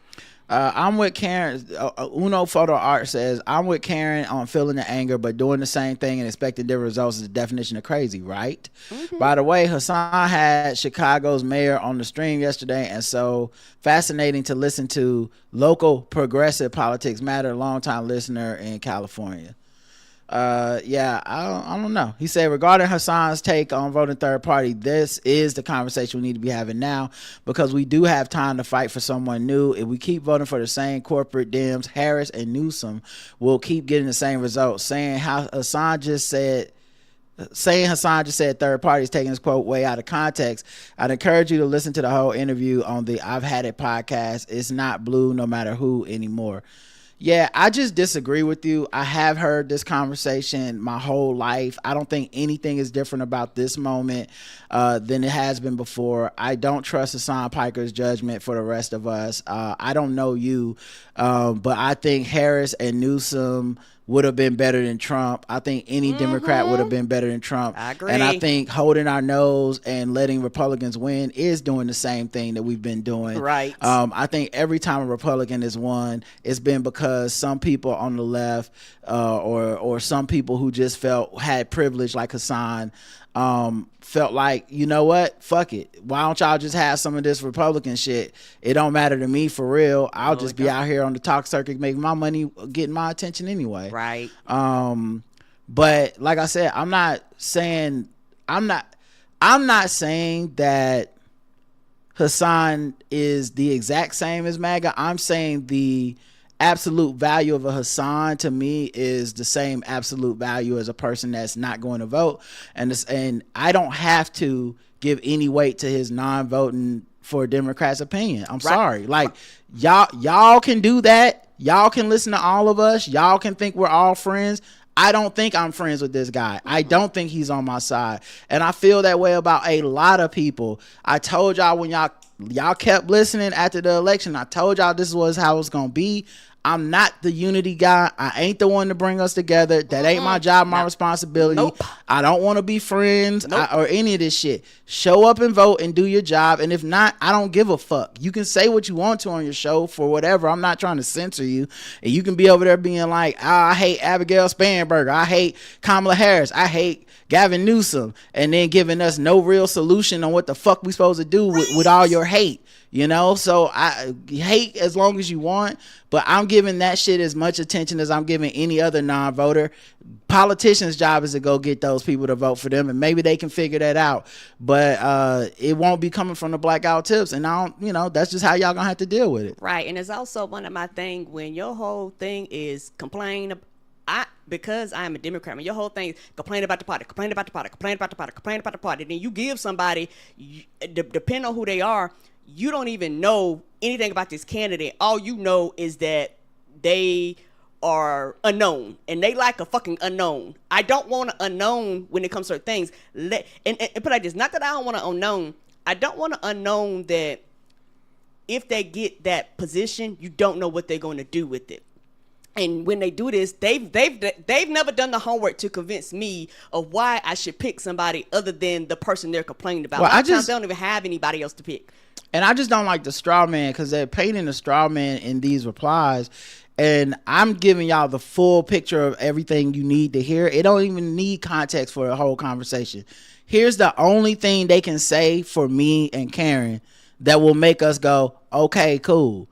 I'm with Karen. Uno Photo Art says, I'm with Karen on feeling the anger, but doing the same thing and expecting different results is the definition of crazy, right? Mm-hmm. By the way, Hassan had Chicago's mayor on the stream yesterday, and so fascinating to listen to. Local progressive politics matter. Longtime listener in California. Yeah, I don't know. He said, regarding Hassan's take on voting third party, this is the conversation we need to be having now, because we do have time to fight for someone new. If we keep voting for the same corporate Dems, Harris and Newsom, we'll keep getting the same results. Saying Hassan just said third party is taking his quote way out of context. I'd encourage you to listen to the whole interview on the I've Had It podcast. It's not blue no matter who anymore. Yeah, I just disagree with you. I have heard this conversation my whole life. I don't think anything is different about this moment than it has been before. I don't trust Hassan Piker's judgment for the rest of us. I don't know you, but I think Harris and Newsom would have been better than Trump. I think any Democrat would have been better than Trump. I agree. And I think holding our nose and letting Republicans win is doing the same thing that we've been doing. Right. I think every time a Republican has won, it's been because some people on the left or some people who just had privilege like Hassan felt like, you know what, fuck it, why don't y'all just have some of this Republican shit? It don't matter to me, for real. I'll just be out here on the talk circuit making my money, getting my attention anyway. Right. But like I said, I'm not saying that Hassan is the exact same as MAGA. I'm saying the absolute value of a Hassan to me is the same absolute value as a person that's not going to vote, and I don't have to give any weight to his non-voting for a Democrat's opinion. I'm sorry, like y'all can do that. Y'all can listen to all of us. Y'all can think we're all friends. I don't think I'm friends with this guy. I don't think he's on my side. And I feel that way about a lot of people. I told y'all when y'all kept listening after the election, I told y'all this was how it's going to be. I'm not the unity guy. I ain't the one to bring us together. That ain't my job, my responsibility. Nope. I don't want to be friends or any of this shit. Show up and vote and do your job. And if not, I don't give a fuck. You can say what you want to on your show for whatever. I'm not trying to censor you. And you can be over there being like, I hate Abigail Spanberger. I hate Kamala Harris. I hate Gavin Newsom. And then giving us no real solution on what the fuck we supposed to do with all your hate. You know, so I hate as long as you want, but I'm giving that shit as much attention as I'm giving any other non-voter. Politicians' job is to go get those people to vote for them, and maybe they can figure that out. But it won't be coming from the Blackout Tips, and I don't, you know, that's just how y'all gonna have to deal with it. Right, and it's also one of my things when your whole thing is complain. Because I'm a Democrat, when your whole thing is complain about the party, complain about the party, complain about the party, complain about the party, then you give somebody, depending on who they are, you don't even know anything about this candidate. All you know is that they are unknown, and they like a fucking unknown. I don't want an unknown when it comes to things. And put like this, not that I don't want an unknown. I don't want an unknown that if they get that position, you don't know what they're going to do with it. And when they do this, they've never done the homework to convince me of why I should pick somebody other than the person they're complaining about. Well, they don't even have anybody else to pick. And I just don't like the straw man, because they're painting the straw man in these replies. And I'm giving y'all the full picture of everything you need to hear. It don't even need context for a whole conversation. Here's the only thing they can say for me and Karen that will make us go, okay, cool.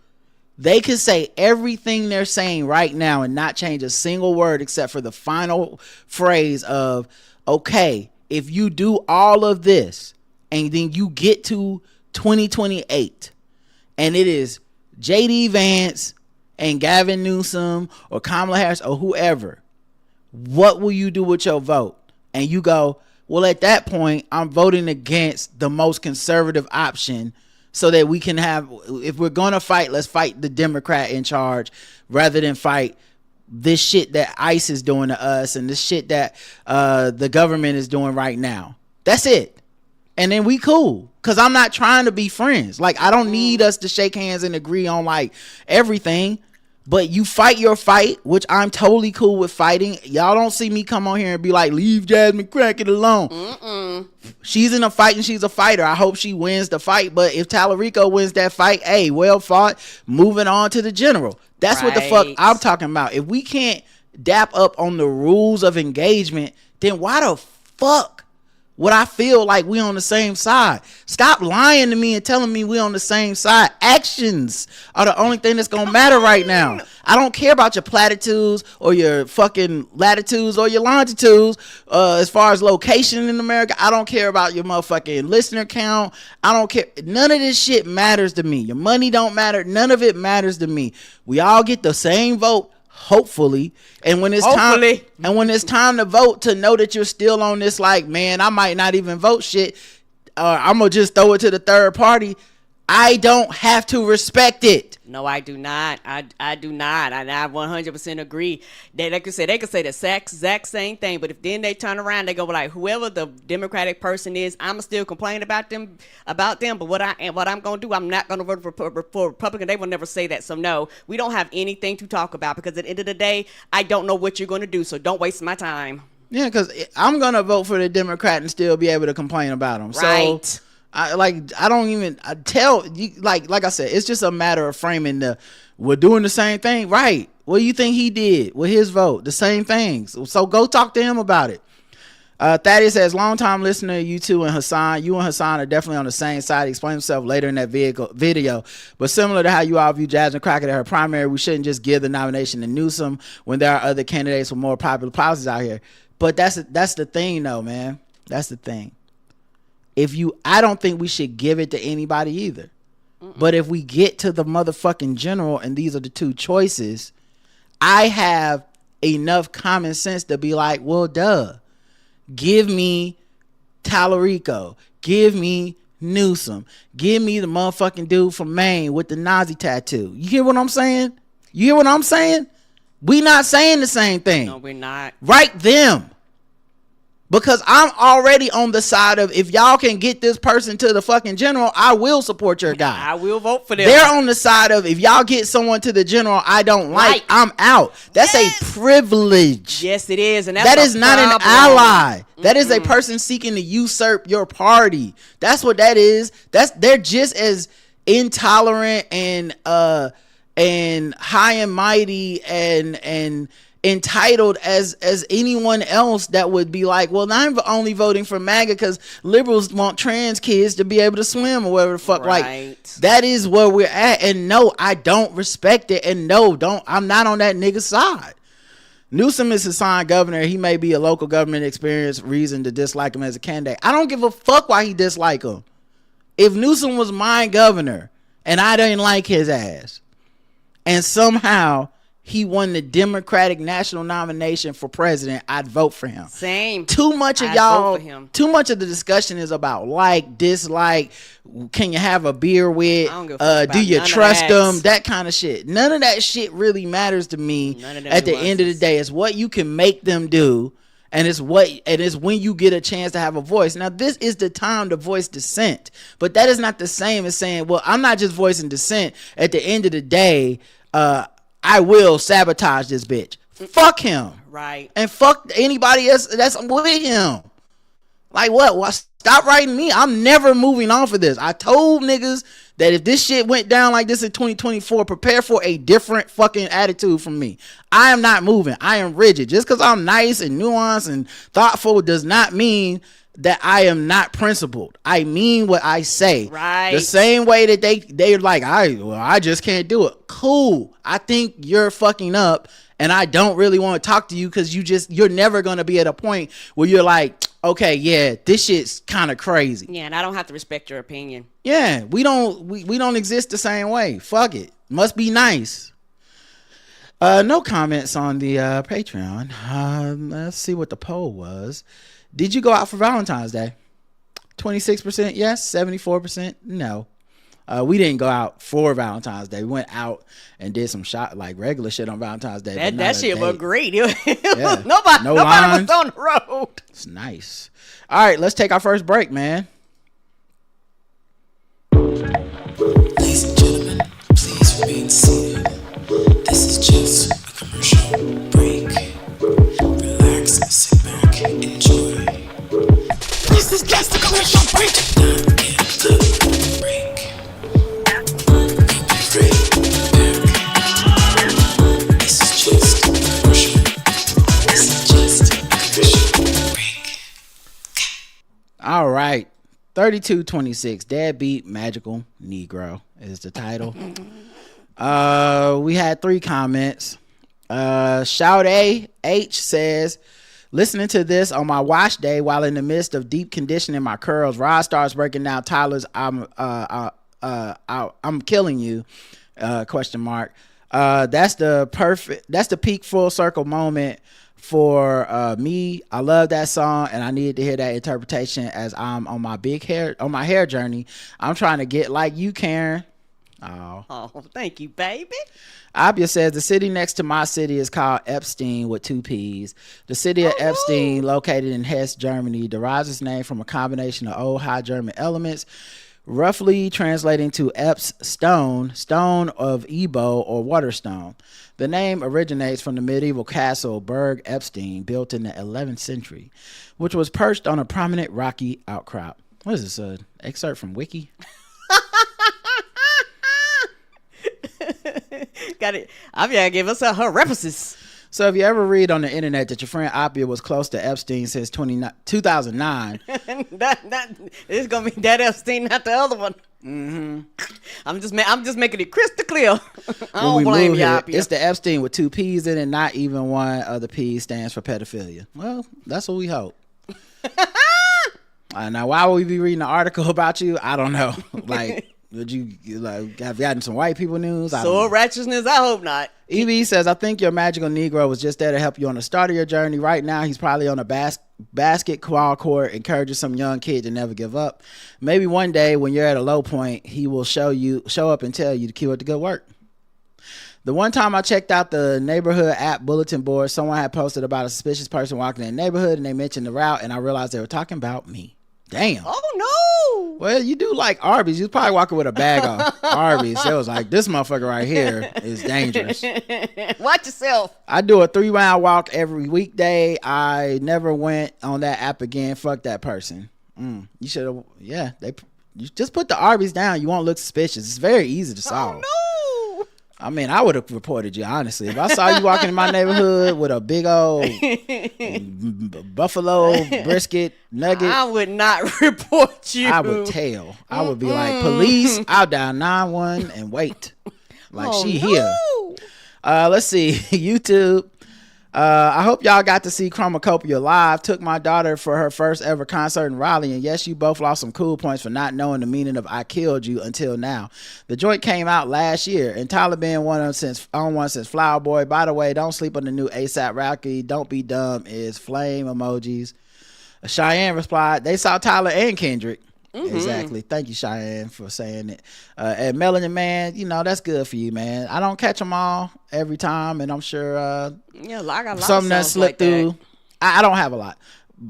They can say everything they're saying right now and not change a single word except for the final phrase of, okay, if you do all of this and then you get to 2028 and it is JD Vance and Gavin Newsom or Kamala Harris or whoever, what will you do with your vote? And you go, well, at that point, I'm voting against the most conservative option, so that we can have, if we're going to fight, let's fight the Democrat in charge rather than fight this shit that ICE is doing to us and this shit that the government is doing right now. That's it. And then we cool. Because I'm not trying to be friends. Like, I don't need us to shake hands and agree on, like, everything. But you fight your fight, which I'm totally cool with fighting. Y'all don't see me come on here and be like, leave Jasmine Crockett alone. She's in a fight and she's a fighter. I hope she wins the fight. But if Tallarico wins that fight, hey, well fought. Moving on to the general. That's what the fuck I'm talking about. If we can't dap up on the rules of engagement, then why the fuck would I feel like we on the same side? Stop lying to me and telling me we on the same side. Actions are the only thing that's gonna matter right now. I don't care about your platitudes or your fucking latitudes or your longitudes as far as location in America. I don't care about your motherfucking listener count. I don't care. None of this shit matters to me. Your money don't matter. None of it matters to me. We all get the same vote. Hopefully, and when it's time to vote, to know that you're still on this, like, man, I might not even vote shit, I'm gonna just throw it to the third party. I don't have to respect it. No, I do not. I do not. And I 100% agree. They could say the exact same thing, but if then they turn around, they go like, whoever the Democratic person is, I'm still complain about them. But what I'm gonna do, I'm not gonna vote for Republican. They will never say that. So no, we don't have anything to talk about, because at the end of the day, I don't know what you're gonna do. So don't waste my time. Yeah, because I'm gonna vote for the Democrat and still be able to complain about them. Right. So I don't even tell you, like I said, it's just a matter of framing we're doing the same thing, right? What do you think he did with his vote? The same things. So go talk to him about it. Thaddeus says, long time listener, you two and Hassan. You and Hassan are definitely on the same side. He explained himself later in that video. But similar to how you all view Jasmine Crockett at her primary, we shouldn't just give the nomination to Newsom when there are other candidates with more popular policies out here. But that's the thing, though, man. That's the thing. I don't think we should give it to anybody either. But if we get to the motherfucking general and these are the two choices, I have enough common sense to be like, well, duh. Give me Tallarico. Give me Newsom. Give me the motherfucking dude from Maine with the Nazi tattoo. You hear what I'm saying? We not saying the same thing. No, we're not. Write them. Because I'm already on the side of, if y'all can get this person to the fucking general, I will support your guy. I will vote for them. They're on the side of, if y'all get someone to the general I don't like, I'm out. That's a privilege. Yes, it is. And that is not an ally. That is a person seeking to usurp your party. That's what that is. They're just as intolerant and high and mighty and entitled as anyone else that would be like, well, I'm only voting for MAGA because liberals want trans kids to be able to swim or whatever the fuck. Right. Like, that is where we're at. And no, I don't respect it. And no, I'm not on that nigga's side. Newsom is assigned governor. He may be a local government experience reason to dislike him as a candidate. I don't give a fuck why he dislike him. If Newsom was my governor and I didn't like his ass, and somehow he won the Democratic national nomination for president, I'd vote for him. Same. Too much of the discussion is about like, dislike, can you have a beer with, do you trust them, that kind of shit. None of that shit really matters to me at the end of the day. It's what you can make them do, and it's when you get a chance to have a voice. Now, this is the time to voice dissent, but that is not the same as saying, well, I'm not just voicing dissent. At the end of the day, I will sabotage this bitch. Fuck him. Right. And fuck anybody else that's with him. Like what? Well, stop writing me. I'm never moving off of this. I told niggas that if this shit went down like this in 2024, prepare for a different fucking attitude from me. I am not moving. I am rigid. Just because I'm nice and nuanced and thoughtful does not mean that I am not principled. I mean what I say. Right. The same way that they're like, I just can't do it. Cool. I think you're fucking up, and I don't really want to talk to you because you're never gonna be at a point where you're like, okay, yeah, this shit's kind of crazy. Yeah, and I don't have to respect your opinion. Yeah, we don't exist the same way. Fuck it. Must be nice. No comments on the Patreon. Let's see what the poll was. Did you go out for Valentine's Day? 26% yes, 74% no. We didn't go out for Valentine's Day. We went out and did some like regular shit on Valentine's Day. That shit looked great. Yeah. Nobody was on the road. It's nice. All right, let's take our first break, man. Ladies and gentlemen, please remain seated. This is just a commercial break. Relax, sit back, enjoy. This is just a commercial break. Do not get the break. This is just a commercial. This is just a commercial break. All right. 3226 Deadbeat Magical Negro is the title. We had 3 comments. Shout H says, listening to this on my wash day while in the midst of deep conditioning my curls, Rod starts breaking down Tyler's I'm killing you question mark. That's the peak full circle moment for me. I love that song, and I needed to hear that interpretation as I'm on my hair journey. I'm trying to get like you, Karen. Oh, thank you, baby. Abia says the city next to my city is called Epstein with 2 P's. The city of Epstein, located in Hesse, Germany, derives its name from a combination of old High German elements, roughly translating to Eps stone of Ebo or waterstone. The name originates from the medieval castle Berg Epstein, built in the 11th century, which was perched on a prominent rocky outcrop. What is this, an excerpt from Wiki? Got it. I'm gonna give us her references. So if you ever read on the internet that your friend Appia was close to Epstein since 2009, that it's gonna be that Epstein, not the other one. I'm just making it crystal clear. I don't blame you, Appia. it's the Epstein with 2 P's in it. Not even one of the P's stands for pedophilia. Well, that's what we hope. Now, why would we be reading an article about you? I don't know. Like, would you like have gotten some white people news? So righteousness? I hope not. EV says, I think your magical Negro was just there to help you on the start of your journey. Right now, he's probably on a basketball court, encouraging some young kid to never give up. Maybe one day when you're at a low point, he will show up and tell you to keep up the good work. The one time I checked out the neighborhood app bulletin board, someone had posted about a suspicious person walking in the neighborhood, and they mentioned the route, and I realized they were talking about me. Damn. Oh, no. Well, you do like Arby's. You was probably walking with a bag of Arby's. It was like, this motherfucker right here is dangerous. Watch yourself. I do a 3-mile walk every weekday. I never went on that app again. Fuck that person. You should have, you just put the Arby's down. You won't look suspicious. It's very easy to solve. Oh, no. I mean, I would have reported you, honestly. If I saw you walking in my neighborhood with a big old buffalo brisket nugget, I would not report you. I would tell. I would be like, police, I'll dial 911 and wait. Like, she here. Let's see. YouTube. I hope y'all got to see Chromacopia live. Took my daughter for her first ever concert in Raleigh, and yes, you both lost some cool points for not knowing the meaning of I Killed You until now. The joint came out last year, and Tyler been one since Flower Boy. By the way, don't sleep on the new ASAP Rocky. Don't be dumb is flame emojis. Cheyenne replied, they saw Tyler and Kendrick. Exactly. Thank you, Cheyenne, for saying it. And Melanin, man, that's good for you, man. I don't catch them all every time, and I'm sure I got a lot something that slipped through. That. I don't have a lot.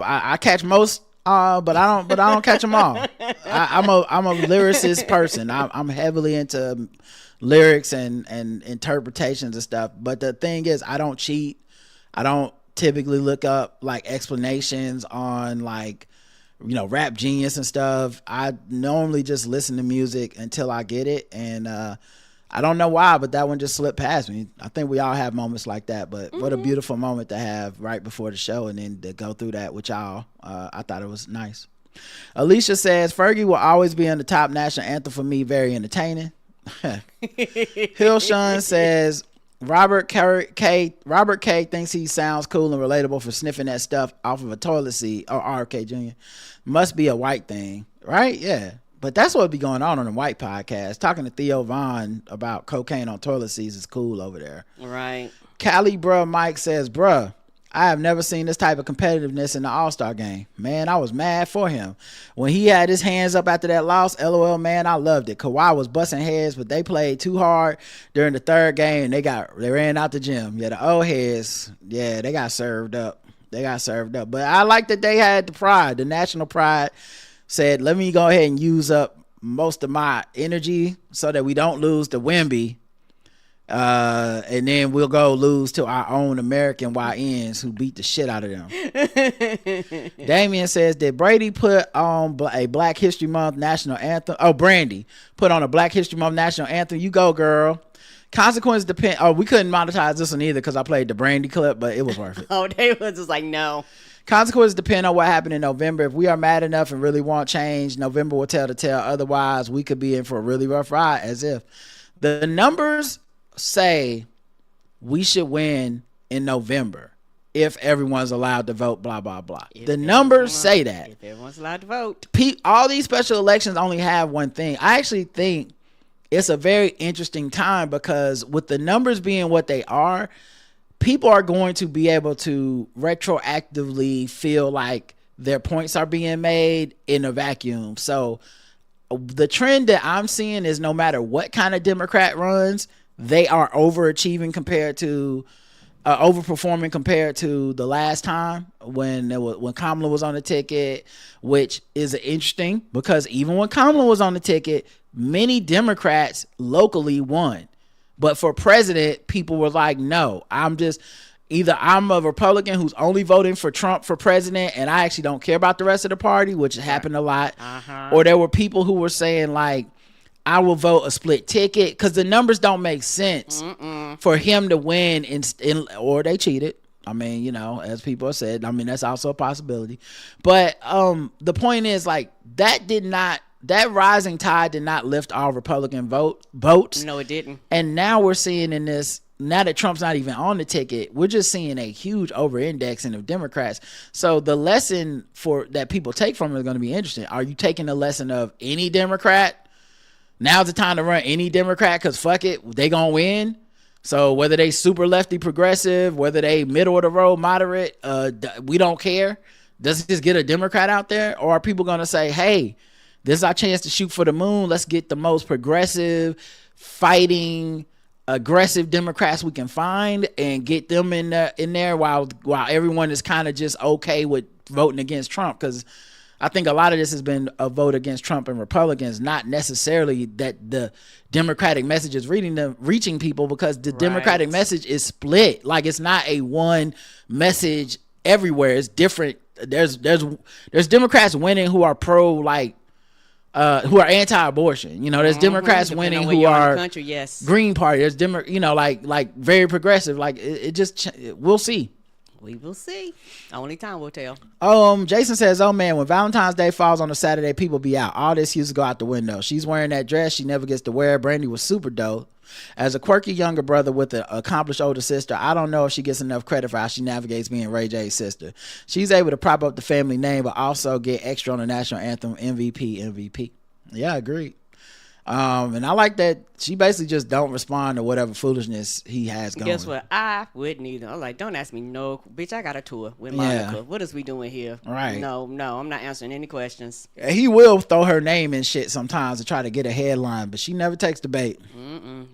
I catch most, but I don't catch them all. I'm a lyricist person. I'm heavily into lyrics and interpretations and stuff. But the thing is, I don't cheat. I don't typically look up like explanations on like, Rap Genius and stuff. I normally just listen to music until I get it, and I don't know why, but that one just slipped past me. I think we all have moments like that, but what a beautiful moment to have right before the show, and then to go through that with y'all. I thought it was nice. Alicia says, Fergie will always be in the top national anthem for me, very entertaining. Hillshun says, Robert K thinks he sounds cool and relatable for sniffing that stuff off of a toilet seat. Or RK Jr. Must be a white thing, right? Yeah. But that's what be going on the white podcast. Talking to Theo Vaughn about cocaine on toilet seats is cool over there. Right. Cali bruh Mike says, bruh, I have never seen this type of competitiveness in the All-Star game. Man, I was mad for him. When he had his hands up after that loss, LOL, man, I loved it. Kawhi was busting heads, but they played too hard during the third game, and they ran out the gym. Yeah, the old heads, they got served up. But I like that they had the pride. The national pride said, let me go ahead and use up most of my energy so that we don't lose to Wemby. And then we'll go lose to our own American YNs who beat the shit out of them. Damien says, did Brady put on a Black History Month national anthem? Oh, Brandy put on a Black History Month national anthem. You go, girl. Consequences depend. Oh, we couldn't monetize this one either because I played the Brandy clip, but it was worth it. Oh, they was just like, no. Consequences depend on what happened in November. If we are mad enough and really want change, November will tell the tale. Otherwise, we could be in for a really rough ride. As if the numbers say we should win in November if everyone's allowed to vote, blah, blah, blah. The numbers say that. If everyone's allowed to vote. All these special elections only have one thing. I actually think it's a very interesting time because with the numbers being what they are, people are going to be able to retroactively feel like their points are being made in a vacuum. So the trend that I'm seeing is no matter what kind of Democrat runs, they are overperforming compared to the last time when Kamala was on the ticket, which is interesting because even when Kamala was on the ticket, many Democrats locally won. But for president, people were like, no, I'm a Republican who's only voting for Trump for president, and I actually don't care about the rest of the party, which happened a lot. Or there were people who were saying like, I will vote a split ticket because the numbers don't make sense. for him to win or they cheated. I mean, as people have said, I mean, that's also a possibility. But the point is, like, that rising tide did not lift all Republican votes. No, it didn't. And now we're seeing in this, now that Trump's not even on the ticket, we're just seeing a huge over-indexing of Democrats. So the lesson that people take from it is going to be interesting. Are you taking the lesson of any Democrat? Now's the time to run any Democrat because fuck it, they going to win. So whether they super lefty progressive, whether they middle of the road moderate, we don't care. Does it just get a Democrat out there? Or are people going to say, hey, this is our chance to shoot for the moon. Let's get the most progressive, fighting, aggressive Democrats we can find and get them in there while everyone is kind of just okay with voting against Trump. Because I think a lot of this has been a vote against Trump and Republicans, not necessarily that the Democratic message is reaching people, because the Democratic message is split. Like, it's not a one message everywhere. It's different. There's Democrats winning who are pro, like, who are anti-abortion. There's Democrats winning who are country, yes. Green Party. There's like very progressive. Like, we'll see. We will see. Only time will tell. Jason says, oh man, when Valentine's Day falls on a Saturday, people be out. All this used to go out the window. She's wearing that dress she never gets to wear. Brandy was super dope. As a quirky younger brother with an accomplished older sister, I don't know if she gets enough credit for how she navigates being Ray J's sister. She's able to prop up the family name, but also get extra on the national anthem. MVP. Yeah, I agree. And I like that she basically just don't respond to whatever foolishness he has going. Guess what? I wouldn't either. I'm like, don't ask me no, bitch. I got a tour with Monica. Yeah. What is we doing here? Right. No, I'm not answering any questions. He will throw her name in shit sometimes to try to get a headline, but she never takes the bait.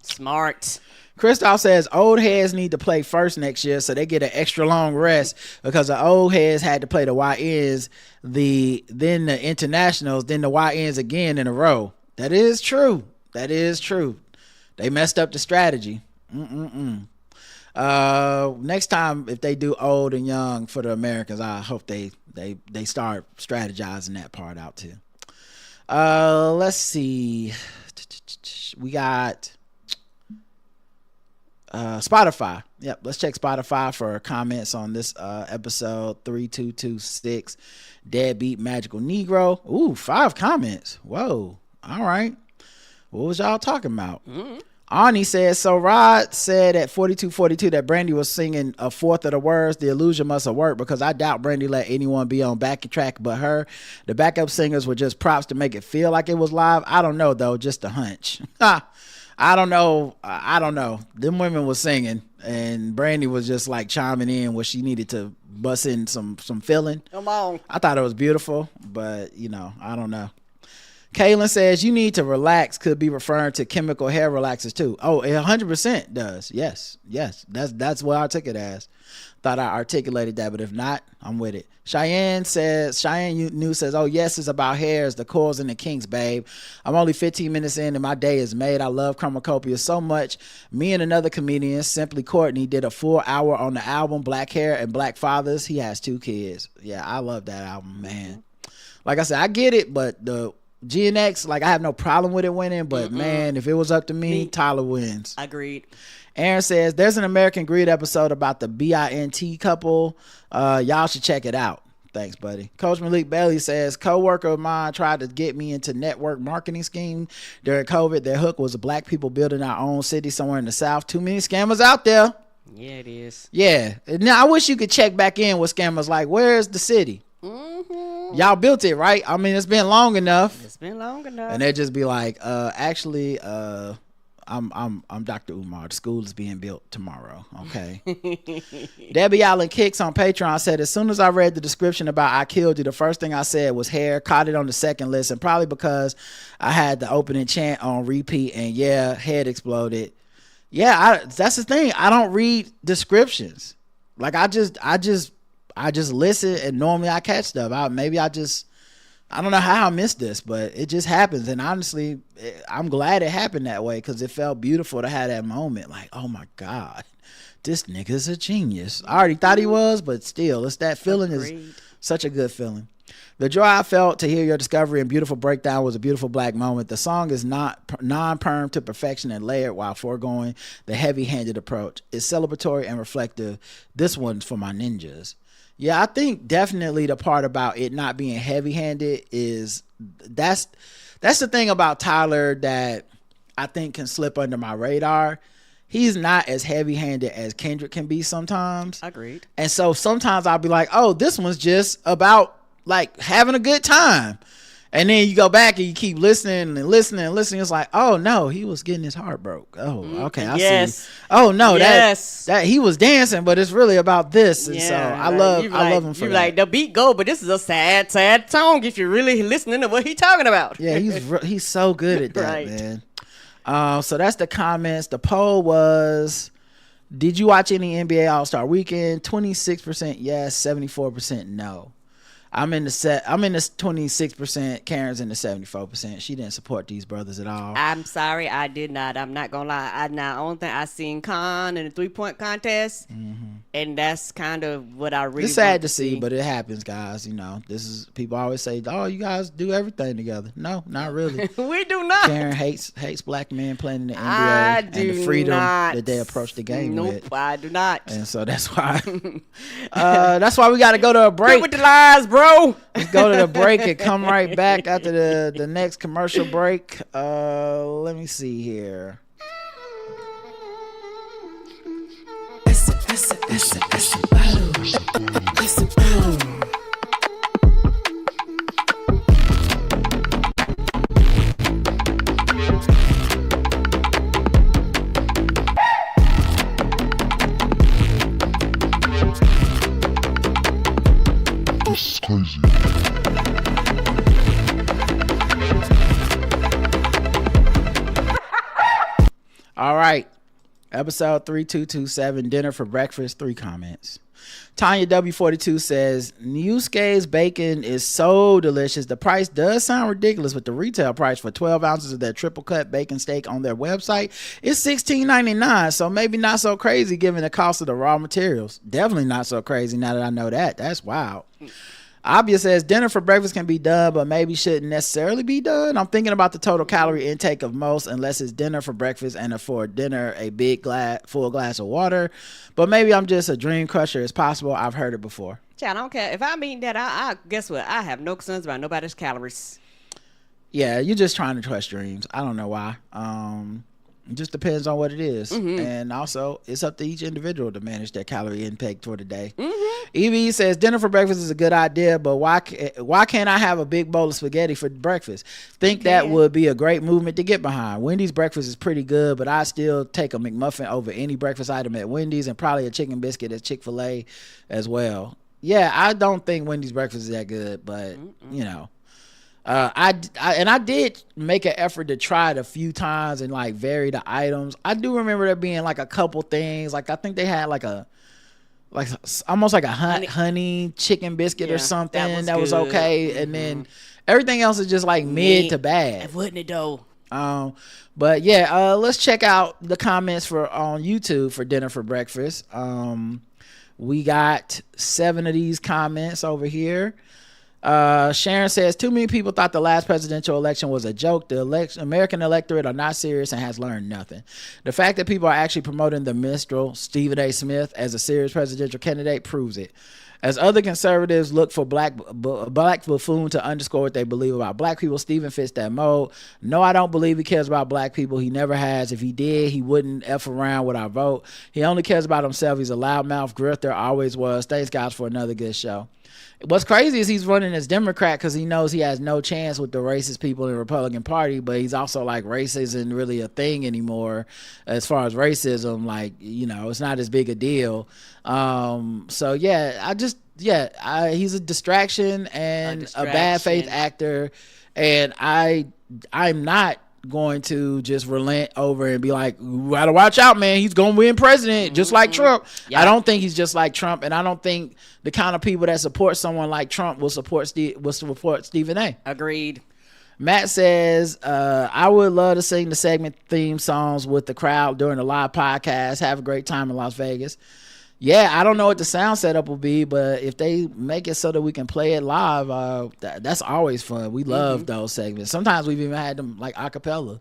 Smart. Christoph says old heads need to play first next year so they get an extra long rest, because the old heads had to play the YNs, then the internationals, then the YNs again in a row. That is true. They messed up the strategy. Next time, if they do old and young for the Americans, I hope they start strategizing that part out too. Let's see. We got Spotify. Yep, let's check Spotify for comments on this episode 3226. Deadbeat Magical Negro. Ooh, 5 comments. Whoa. All right. What was y'all talking about? Ani says, so Rod said at 4242 that Brandy was singing a fourth of the words. The illusion must have worked, because I doubt Brandy let anyone be on back track but her. The backup singers were just props to make it feel like it was live. I don't know though, just a hunch. I don't know. Them women was singing and Brandy was just like chiming in where she needed to bust in some feeling. Come on. I thought it was beautiful, but I don't know. Kaylin says you need to relax could be referring to chemical hair relaxers too. Oh, it 100% does. Yes. That's what I took it as. Thought I articulated that, but if not, I'm with it. Cheyenne News says, oh yes, it's about hairs, the coils and the kinks, babe. I'm only 15 minutes in and my day is made. I love Chromacopia so much. Me and another comedian, Simply Courtney, did a full hour on the album Black Hair and Black Fathers. He has 2 kids. Yeah, I love that album, man. Like I said, I get it, but the GNX, like, I have no problem with it winning, but man, if it was up to me, Tyler wins. Agreed. Aaron says there's an American Greed episode about the BINT couple. Y'all should check it out. Thanks, buddy. Coach Malik Bailey says co-worker of mine tried to get me into network marketing scheme during COVID. Their hook was black people building our own city somewhere in the South. Too many scammers out there. Yeah, it is. Yeah. Now I wish you could check back in with scammers like, where's the city? Y'all built it, right? I mean, it's been long enough. And they'd just be like, actually, I'm Dr. Umar. The school is being built tomorrow. Okay. Debbie Allen Kicks on Patreon said, as soon as I read the description about I Killed You, the first thing I said was hair. Caught it on the second listen, probably because I had the opening chant on repeat, and yeah, head exploded. Yeah, that's the thing. I don't read descriptions. Like, I just listen, and normally I catch stuff. I don't know how I missed this, but it just happens. And honestly, I'm glad it happened that way, because it felt beautiful to have that moment. Like, oh my God, this nigga's a genius. I already thought he was, but still, it's that feeling. Is such a good feeling. The joy I felt to hear your discovery and beautiful breakdown was a beautiful black moment. The song is not non-perm to perfection and layered while foregoing the heavy-handed approach. It's celebratory and reflective. This one's for my ninjas. Yeah, I think definitely the part about it not being heavy-handed is that's the thing about Tyler that I think can slip under my radar. He's not as heavy-handed as Kendrick can be sometimes. Agreed. And so sometimes I'll be like, oh, this one's just about like having a good time. And then you go back and you keep listening and listening and listening. It's like, oh no, he was getting his heart broke. Oh, okay, I see. Oh no, that he was dancing, but it's really about this. And so I love him for that. Like the beat go, but this is a sad song if you're really listening to what he's talking about. Yeah, he's so good at that, right. Man. So that's the comments. The poll was, did you watch any NBA All-Star Weekend? 26% yes, 74% no. I'm in the 26%. Karen's in the 74%. She didn't support these brothers at all. I'm sorry, I did not. I'm not gonna lie. The only thing I seen Khan in the 3-point contest, and that's kind of what I really. It's sad to see, but it happens, guys. You know, this is people always say, "Oh, you guys do everything together." No, not really. We do not. Karen hates black men playing in the NBA and the freedom that they approach the game with. Nope, I do not. And so that's why. That's why we got to go to a break. Quit with the lies, bro. Let's go to the break and come right back after the next commercial break. Let me see here. Crazy. All right. Episode 3227, dinner for breakfast, 3 comments. Tanya W42 says, Newscape's bacon is so delicious. The price does sound ridiculous, but the retail price for 12 ounces of their triple cut bacon steak on their website is $16.99. So maybe not so crazy given the cost of the raw materials. Definitely not so crazy now that I know that. That's wild. Obvious says dinner for breakfast can be done, but maybe shouldn't necessarily be done. I'm thinking about the total calorie intake of most, unless it's dinner for breakfast and for dinner a big full glass of water. But maybe I'm just a dream crusher. It's possible. I've heard it before. I don't care if I'm eating that. I guess what? I have no concerns about nobody's calories. Yeah, you're just trying to trust dreams. I don't know why. It just depends on what it is. And also it's up to each individual to manage their calorie intake for the day. Evie says dinner for breakfast is a good idea, but why can't I have a big bowl of spaghetti for breakfast? Think that would be a great movement to get behind. Wendy's breakfast is pretty good, but I still take a McMuffin over any breakfast item at Wendy's, and probably a chicken biscuit at Chick-fil-A as well. Yeah, I don't think Wendy's breakfast is that good, but you know. I did make an effort to try it a few times and like vary the items. I do remember there being like a couple things. Like I think they had like almost like a honey chicken biscuit or something that was okay. And then everything else is just like mid to bad. Wouldn't it though? But yeah, let's check out the comments on YouTube for dinner for breakfast. We got 7 of these comments over here. Sharon says, too many people thought the last presidential election was a joke. The American electorate are not serious and has learned nothing. The fact that people are actually promoting the minstrel Stephen A. Smith as a serious presidential candidate proves it. As other conservatives look for black buffoon to underscore what they believe about black people, Stephen fits that mold. No, I don't believe he cares about black people. He never has. If he did, he wouldn't F around with our vote. He only cares about himself. He's a loudmouth grifter, always was. Thanks, guys, for another good show. What's crazy is he's running as Democrat because he knows he has no chance with the racist people in the Republican Party, but he's also like race isn't really a thing anymore as far as racism. Like, you know, it's not as big a deal. So yeah, he's a distraction and a bad faith actor, and I'm not going to just relent over and be like, you gotta watch out, man, he's gonna win president just like Trump. I don't think he's just like Trump, and I don't think the kind of people that support someone like Trump will support Stephen A. Agreed. Matt says, I would love to sing the segment theme songs with the crowd during the live podcast. Have a great time in Las Vegas. Yeah, I don't know what the sound setup will be, but if they make it so that we can play it live, that's always fun. We love those segments. Sometimes we've even had them like a cappella.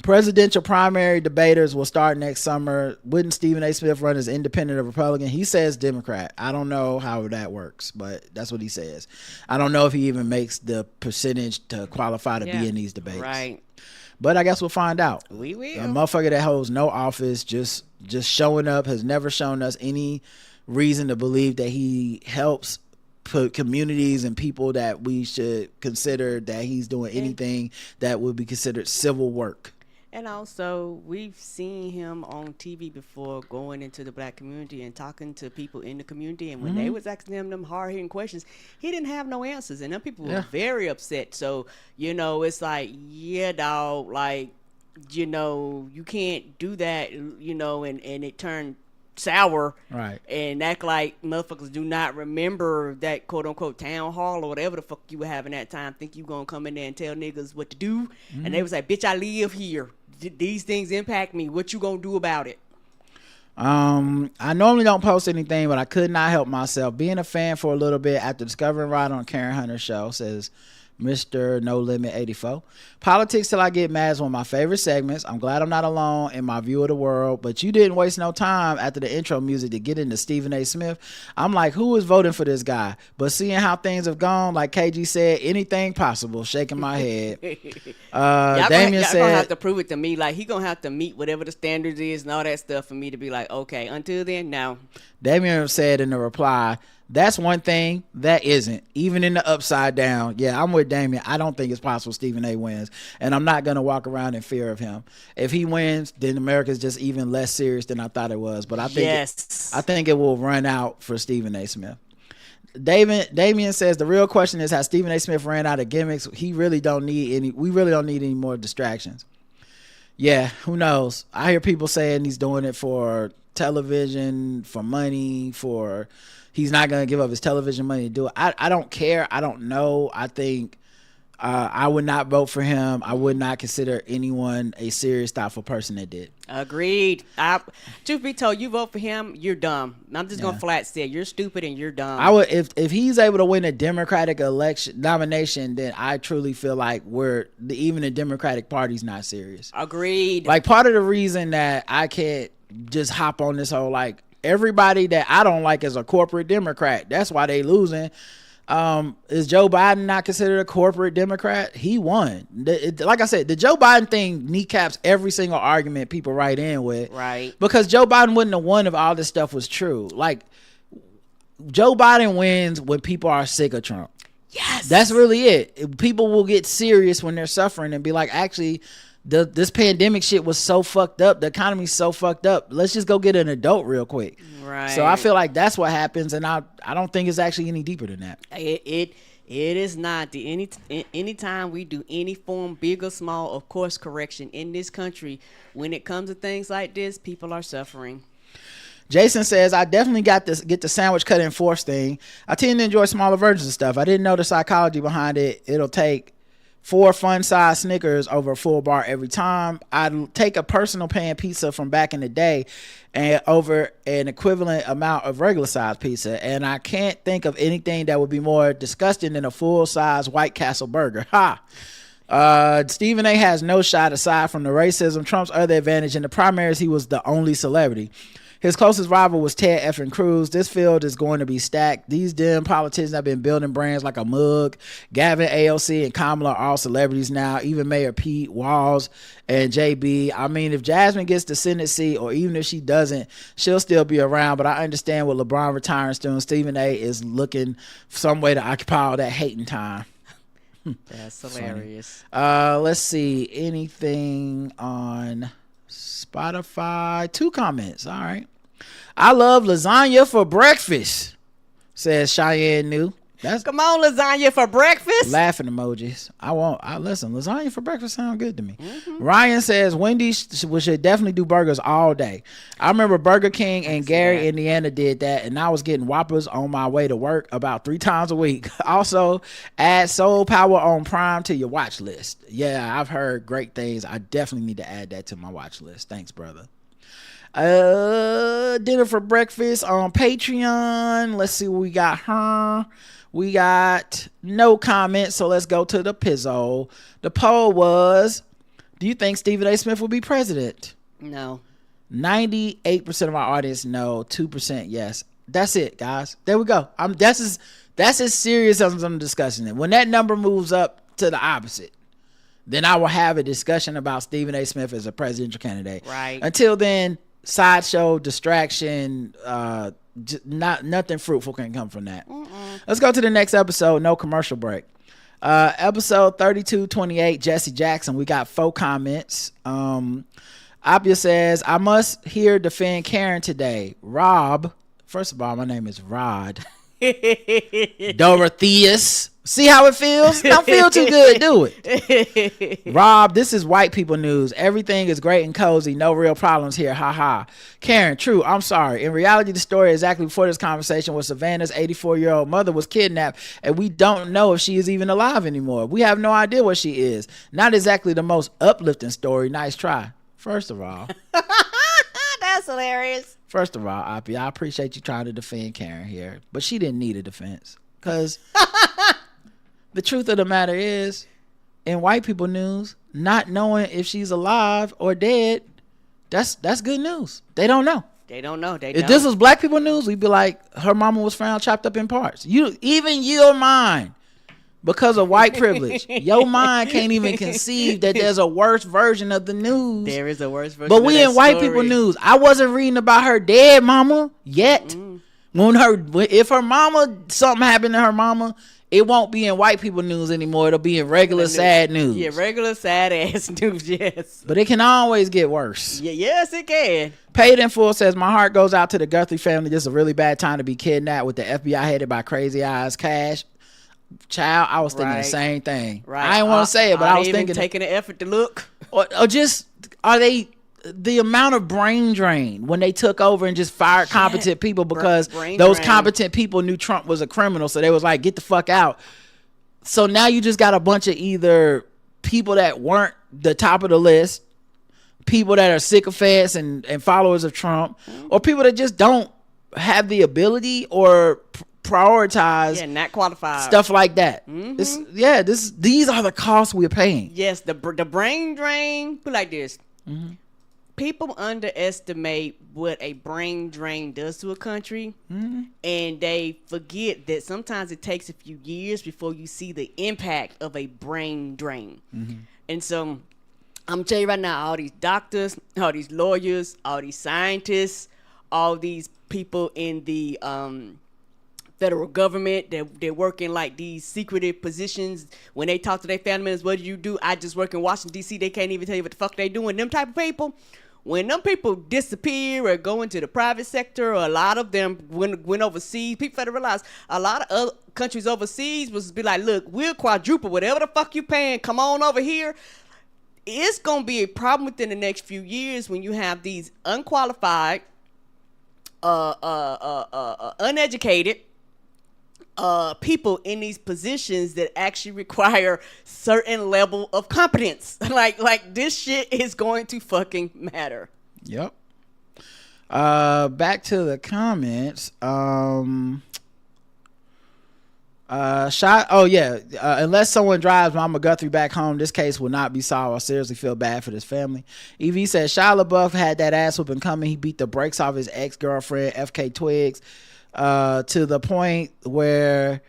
Presidential primary debaters will start next summer. Wouldn't Stephen A. Smith run as independent or Republican? He says Democrat. I don't know how that works, but that's what he says. I don't know if he even makes the percentage to qualify to be in these debates. Right. But I guess we'll find out. We will. A motherfucker that holds no office, just showing up, has never shown us any reason to believe that he helps put communities and people that we should consider that he's doing anything that would be considered civil work. And also, we've seen him on TV before going into the black community and talking to people in the community. And when they was asking him them hard-hitting questions, he didn't have no answers. And them people were very upset. So, it's like, yeah, dog, like, you can't do that, and it turned sour. Right. And act like motherfuckers do not remember that quote-unquote town hall or whatever the fuck you were having that time. Think you gonna come in there and tell niggas what to do. And they was like, bitch, I live here. These things impact me. What you gonna do about it? I normally don't post anything, but I could not help myself. Being a fan for a little bit after discovering Rod on Karen Hunter's show, says Mr. No Limit 84. Politics Till I Get Mad is one of my favorite segments. I'm glad I'm not alone in my view of the world, but you didn't waste no time after the intro music to get into Stephen A. Smith. I'm like, who is voting for this guy? But seeing how things have gone, like KG said, anything possible, shaking my head. Damien said, gonna have to prove it to me. Like, he gonna have to meet whatever the standards is and all that stuff for me to be like, okay, until then, no. Damien said in the reply, that's one thing that isn't, even in the upside down. Yeah, I'm with Damien. I don't think it's possible Stephen A. wins, and I'm not going to walk around in fear of him. If he wins, then America's just even less serious than I thought it was. But I think it will run out for Stephen A. Smith. Damien says the real question is, has Stephen A. Smith ran out of gimmicks? We really don't need any more distractions. Yeah, who knows? I hear people saying he's doing it for television, for money, he's not going to give up his television money to do it. I don't care. I don't know. I think I would not vote for him. I would not consider anyone a serious, thoughtful person that did. Agreed. Truth be told, you vote for him, you're dumb. I'm just going to flat say you're stupid and you're dumb. I would, if he's able to win a Democratic nomination, then I truly feel like even the Democratic Party's not serious. Agreed. Like, part of the reason that I can't just hop on this whole, like, everybody that I don't like is a corporate Democrat. That's why they losing. Is Joe Biden not considered a corporate Democrat? He won. Like I said, the Joe Biden thing kneecaps every single argument people write in with. Right. Because Joe Biden wouldn't have won if all this stuff was true. Like, Joe Biden wins when people are sick of Trump. Yes. That's really it. People will get serious when they're suffering and be like, actually, this pandemic shit was so fucked up. The economy's so fucked up. Let's just go get an adult real quick. Right. So I feel like that's what happens, and I don't think it's actually any deeper than that. It is not. Anytime we do any form, big or small, of course correction in this country, when it comes to things like this, people are suffering. Jason says, I definitely get the sandwich cut and force thing. I tend to enjoy smaller versions of stuff. I didn't know the psychology behind it. It'll take 4 fun-size Snickers over a full bar every time. I'd take a personal pan pizza from back in the day and over an equivalent amount of regular-size pizza, and I can't think of anything that would be more disgusting than a full-size White Castle burger. Ha! Stephen A. has no shot aside from the racism. Trump's other advantage in the primaries, he was the only celebrity. His closest rival was Ted effing Cruz. This field is going to be stacked. These damn politicians have been building brands like a mug. Gavin, AOC, and Kamala are all celebrities now. Even Mayor Pete, Walls, and JB. I mean, if Jasmine gets the Senate seat, or even if she doesn't, she'll still be around. But I understand with LeBron retiring soon, Stephen A. is looking for some way to occupy all that hating time. That's hilarious. Let's see. Anything on Spotify? 2 comments. All right. I love lasagna for breakfast, says Cheyenne New. Come on, lasagna for breakfast. Laughing emojis. Listen, lasagna for breakfast sound good to me. Ryan says Wendy's should definitely do burgers all day. I remember Burger King and Gary, Indiana did that, and I was getting Whoppers on my way to work about 3 times a week. Also, add Soul Power on Prime to your watch list. Yeah, I've heard great things. I definitely need to add that to my watch list. Thanks, brother. Dinner for breakfast on Patreon. Let's see what we got. We got no comments, so let's go to the Pizzo. The poll was, do you think Stephen A. Smith will be president? No. 98% of our audience no, 2% yes. That's it, guys. There we go. That's as serious as I'm discussing it. When that number moves up to the opposite, then I will have a discussion about Stephen A. Smith as a presidential candidate. Right. Until then, sideshow, distraction, nothing fruitful can come from that. Let's go to the next episode. No commercial break. Episode 3228, Jesse Jackson. We got 4 comments. Apia says, I must hear defend Karen today. Rob, first of all, my name is Rod. Dorotheus. See how it feels? Don't feel too good, do it. Rob, this is white people news. Everything is great and cozy. No real problems here. Ha ha. Karen, true. I'm sorry. In reality, the story exactly before this conversation was Savannah's 84-year-old mother was kidnapped, and we don't know if she is even alive anymore. We have no idea where she is. Not exactly the most uplifting story. Nice try. First of all. That's hilarious. First of all, Appy, I appreciate you trying to defend Karen here, but she didn't need a defense. Because the truth of the matter is, in white people news, not knowing if she's alive or dead, that's good news. They don't know. They don't know. If this was black people news, we'd be like, her mama was found chopped up in parts. Even your mind, because of white privilege, your mind can't even conceive that there's a worse version of the news. There is a worse version. But we in white people news. I wasn't reading about her dead mama yet. If her mama, something happened to her mama, it won't be in white people news anymore. It'll be in regular sad news. Yeah, regular sad ass news. Yes. But it can always get worse. Yeah, yes, it can. Paid in Full says, my heart goes out to the Guthrie family. This is a really bad time to be kidnapped with the FBI headed by Crazy Eyes Cash. Child, I was thinking the same thing. Right. I didn't want to say it, but I was thinking taking the effort to look. Or just, are they the amount of brain drain when they took over and just fired competent people because those competent people knew Trump was a criminal, so they was like, get the fuck out. So now you just got a bunch of either people that weren't the top of the list, people that are sycophants and followers of Trump, or people that just don't have the ability or prioritize not qualified stuff like that. These are the costs we're paying. Yes, the brain drain. Put like this. People underestimate what a brain drain does to a country, and they forget that sometimes it takes a few years before you see the impact of a brain drain. And so I'm telling you right now, all these doctors, all these lawyers, all these scientists, all these people in the federal government they're working like these secretive positions. When they talk to their family members, what do you do? I just work in Washington D.C. They can't even tell you what the fuck they doing. Them type of people, when them people disappear or go into the private sector, or a lot of them went overseas, people had to realize a lot of other countries overseas was be like, look, we'll quadruple whatever the fuck you paying, come on over here. It's gonna be a problem within the next few years when you have these unqualified, uneducated people in these positions that actually require certain level of competence. Like this shit is going to fucking matter. Yep. Back to the comments. Unless someone drives Mama Guthrie back home, this case will not be solved. I seriously feel bad for this family. EV says Shia LaBeouf had that ass whooping coming. He beat the brakes off his ex-girlfriend FK Twigs to the point where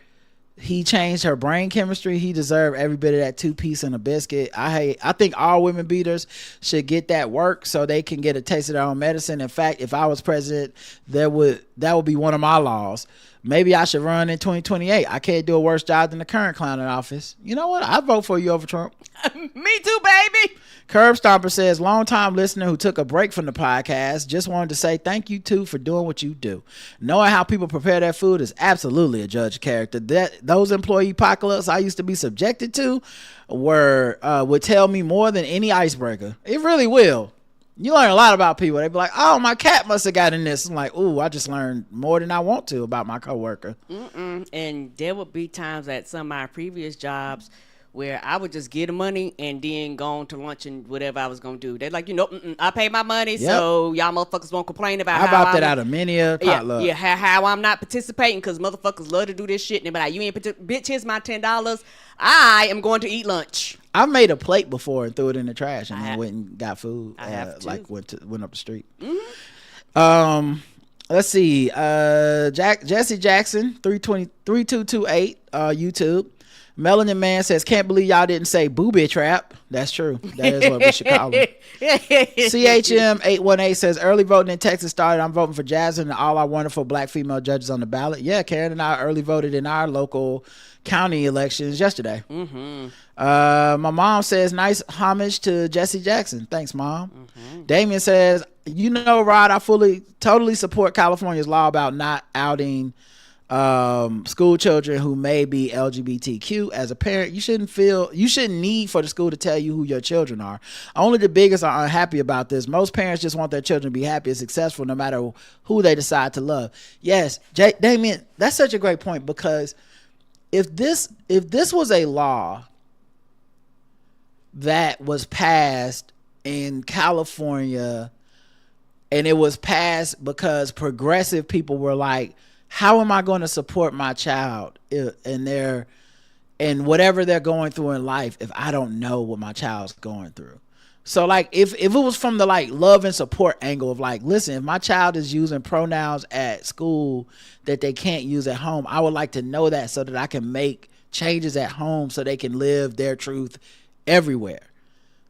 he changed her brain chemistry. He deserved every bit of that 2-piece and a biscuit. I think all women beaters should get that work so they can get a taste of their own medicine. In fact, if I was president, that would be one of my laws. Maybe I should run in 2028. I can't do a worse job than the current clown in office. You know what? I'd vote for you over Trump. Me too, baby. Curb Stomper says, long-time listener who took a break from the podcast, just wanted to say thank you, too, for doing what you do. Knowing how people prepare their food is absolutely a judge of character. Those employee apocalypse I used to be subjected to would tell me more than any icebreaker. It really will. You learn a lot about people. They be like, oh, my cat must have gotten this. I'm like, ooh, I just learned more than I want to about my coworker. And there would be times at some of my previous jobs where I would just get the money and then go on to lunch and whatever I was gonna do. They're like, I paid my money, so y'all motherfuckers won't complain about I how opted out of many a potluck. how I'm not participating because motherfuckers love to do this shit. And they be like, you ain't bitch, here's my $10. I am going to eat lunch. I've made a plate before and threw it in the trash and then went and got food. I have too. Like went up the street. Let's see. Jesse Jackson 3228 YouTube. Melanin Man says, can't believe y'all didn't say booby trap. That's true. That is what we should call him. CHM818 says, early voting in Texas started. I'm voting for Jasmine and all our wonderful black female judges on the ballot. Yeah, Karen and I early voted in our local county elections yesterday. My mom says, nice homage to Jesse Jackson. Thanks, Mom. Damien says, Rod, I totally support California's law about not outing school children who may be LGBTQ. As a parent, you shouldn't need for the school to tell you who your children are. Only the biggest are unhappy about this. Most parents just want their children to be happy and successful no matter who they decide to love. Yes, Damien, that's such a great point, because if this was a law that was passed in California, and it was passed because progressive people were like, how am I going to support my child in whatever they're going through in life if I don't know what my child's going through? So like if it was from the like love and support angle of like, listen, if my child is using pronouns at school that they can't use at home, I would like to know that so that I can make changes at home so they can live their truth everywhere.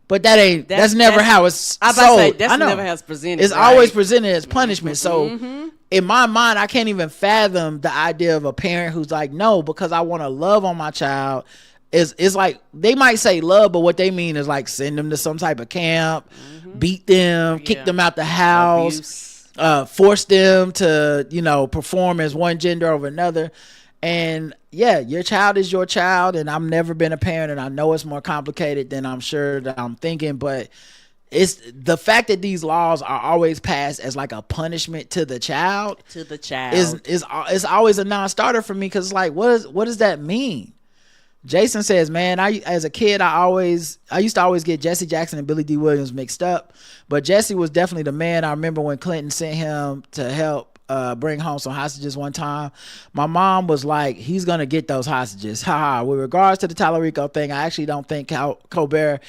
But that's never how it's sold. That's never how it's presented. It's always presented as punishment. So in my mind, I can't even fathom the idea of a parent who's like, no, because I want to love on my child. It's like, they might say love, but what they mean is like send them to some type of camp, beat them, kick them out the house, force them to, perform as one gender over another. And yeah, your child is your child, and I've never been a parent, and I know it's more complicated than I'm sure that I'm thinking, but it's the fact that these laws are always passed as like a punishment to the child. Is always a non-starter for me, because like, what does that mean? Jason says, man, as a kid, I used to always get Jesse Jackson and Billy D. Williams mixed up, but Jesse was definitely the man. I remember when Clinton sent him to help bring home some hostages one time. My mom was like, he's gonna get those hostages. Haha. With regards to the Tallarico thing, I actually don't think Colbert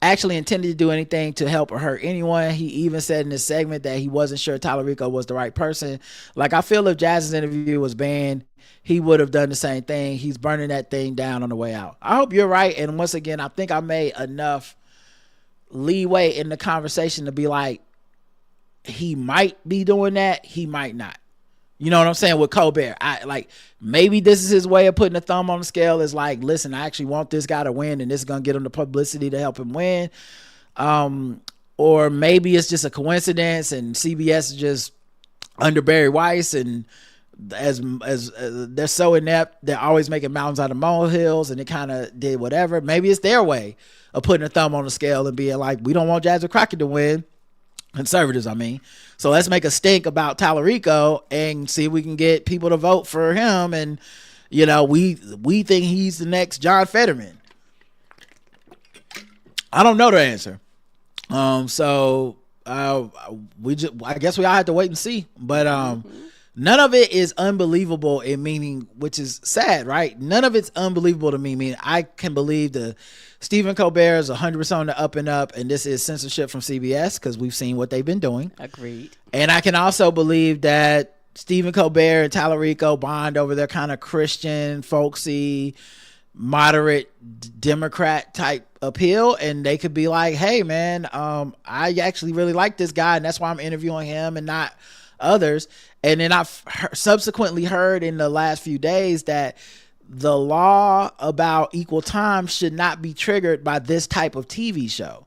actually intended to do anything to help or hurt anyone. He even said in this segment that he wasn't sure Tallarico was the right person. Like, I feel if Jazz's interview was banned, he would have done the same thing. He's burning that thing down on the way out. I hope you're right. And once again, I think I made enough leeway in the conversation to be like, he might be doing that, he might not. You know what I'm saying? With Colbert, maybe this is his way of putting a thumb on the scale. Is like, listen, I actually want this guy to win, and this is gonna get him the publicity to help him win. Or maybe it's just a coincidence, and CBS is just under Barry Weiss, and as they're so inept, they're always making mountains out of molehills, and it kind of did whatever. Maybe it's their way of putting a thumb on the scale and being like, we don't want Jasmine Crockett to win. Conservatives, I mean. So let's make a stink about Tallarico and see if we can get people to vote for him. And, we think he's the next John Fetterman. I don't know the answer. So I guess we all have to wait and see. But none of it is unbelievable in meaning, which is sad, right? None of it's unbelievable to me. Meaning I can believe the Stephen Colbert is 100% on the up and up, and this is censorship from CBS because we've seen what they've been doing. Agreed. And I can also believe that Stephen Colbert and Tallarico bond over their kind of Christian, folksy, moderate Democrat type appeal, and they could be like, hey man, I actually really like this guy, and that's why I'm interviewing him and not others. And then I've subsequently heard in the last few days that the law about equal time should not be triggered by this type of TV show.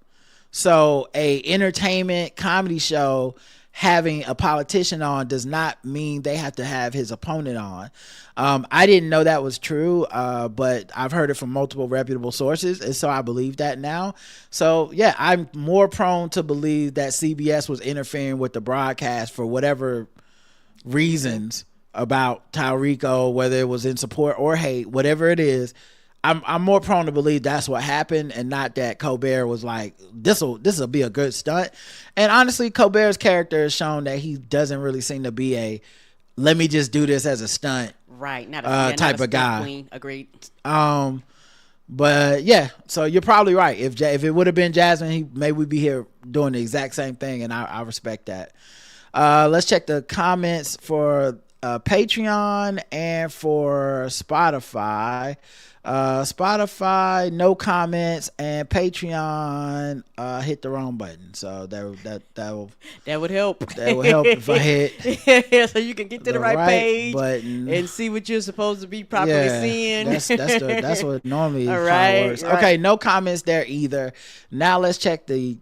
So a entertainment comedy show having a politician on does not mean they have to have his opponent on. I didn't know that was true, but I've heard it from multiple reputable sources, and so I believe that now. So yeah, I'm more prone to believe that CBS was interfering with the broadcast for whatever reasons about Tallarico, whether it was in support or hate, whatever it is. I'm more prone to believe that's what happened, and not that Colbert was like, this'll be a good stunt. And honestly, Colbert's character has shown that he doesn't really seem to be a let me just do this as a stunt Right, not a type not a of guy. Queen. Agreed. But yeah, so you're probably right. If it would have been Jasmine, maybe we'd be here doing the exact same thing, and I respect that. Let's check the comments for Patreon and for Spotify. Spotify, no comments, and Patreon hit the wrong button. So that would help. That would help if I hit so you can get to the right page button and see what you're supposed to be properly seeing. That's what normally All right, works. right. Okay, no comments there either. Now let's check the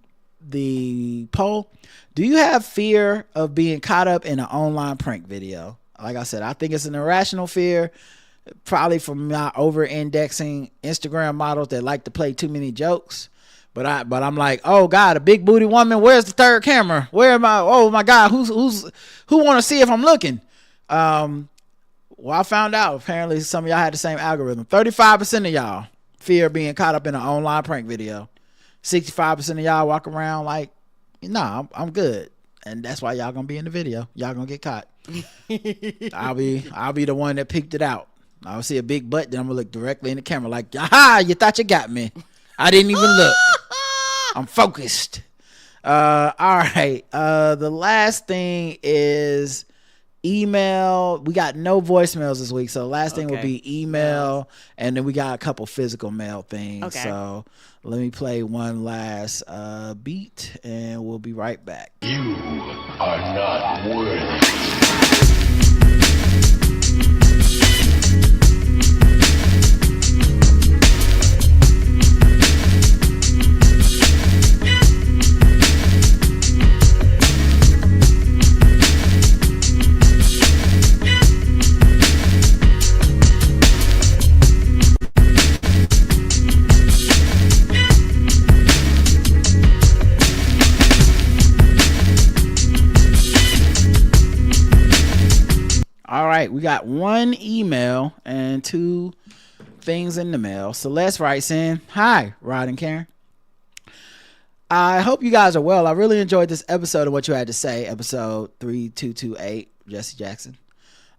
poll. Do you have fear of being caught up in an online prank video? Like I said, I think it's an irrational fear. Probably from my over-indexing Instagram models that like to play too many jokes, but I'm like, oh God, a big booty woman. Where's the third camera? Where am I? Oh my God, who want to see if I'm looking? Well, I found out apparently some of y'all had the same algorithm. 35% of y'all fear being caught up in an online prank video. 65% of y'all walk around like, nah, I'm good, and that's why y'all gonna be in the video. Y'all gonna get caught. I'll be the one that picked it out. I'll see a big butt, then I'm gonna look directly in the camera like, aha, you thought you got me. I didn't even look. I'm focused. All right. The last thing is email. We got no voicemails this week, so the last thing will be email, and then we got a couple physical mail things. Okay. So let me play one last beat, and we'll be right back. You are not worthy. All right, we got one email and two things in the mail. Celeste writes in, hi, Rod and Karen. I hope you guys are well. I really enjoyed this episode of What You Had to Say, episode 3228, Jesse Jackson.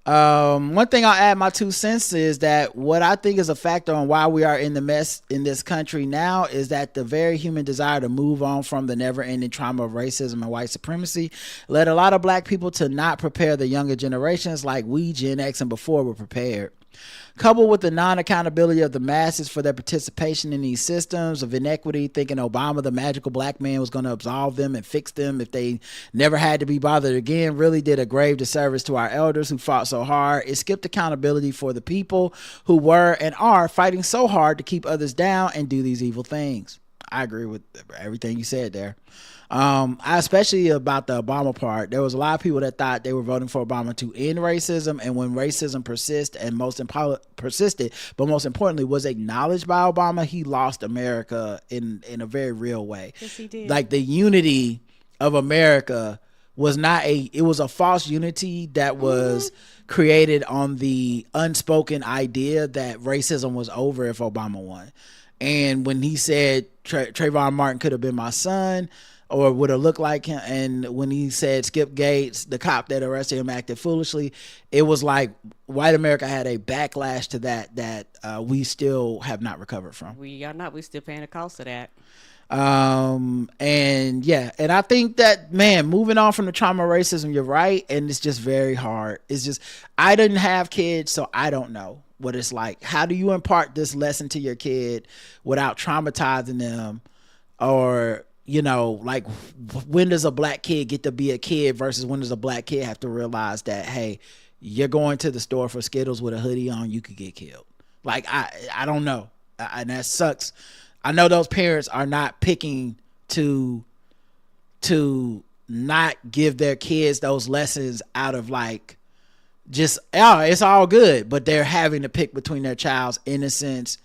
One thing I'll add my 2 cents is that what I think is a factor on why we are in the mess in this country now is that the very human desire to move on from the never-ending trauma of racism and white supremacy led a lot of black people to not prepare the younger generations like we, Gen X, and before were prepared. Coupled with the non-accountability of the masses for their participation in these systems of inequity, thinking Obama, the magical black man, was going to absolve them and fix them if they never had to be bothered again, really did a grave disservice to our elders who fought so hard. It skipped accountability for the people who were and are fighting so hard to keep others down and do these evil things. I agree with everything you said there. I especially about the Obama part. There was a lot of people that thought they were voting for Obama to end racism, and when racism persisted, but most importantly was acknowledged by Obama, he lost America in a very real way. Yes, he did. Like the unity of America was it was a false unity that was created on the unspoken idea that racism was over if Obama won. And when he said Trayvon Martin could have been my son, or would have looked like him, and when he said Skip Gates, the cop that arrested him, acted foolishly, it was like white America had a backlash to that we still have not recovered from. We are not. We still paying the cost of that. And yeah, and I think that, man, moving on from the trauma of racism, you're right, and it's just very hard. It's just, I didn't have kids, so I don't know what it's like. How do you impart this lesson to your kid without traumatizing them? Or, you know, like, when does a black kid get to be a kid versus when does a black kid have to realize that, hey, you're going to the store for Skittles with a hoodie on, you could get killed. Like, I don't know. And that sucks. I know those parents are not picking to not give their kids those lessons out of like, just, oh, it's all good, but they're having to pick between their child's innocence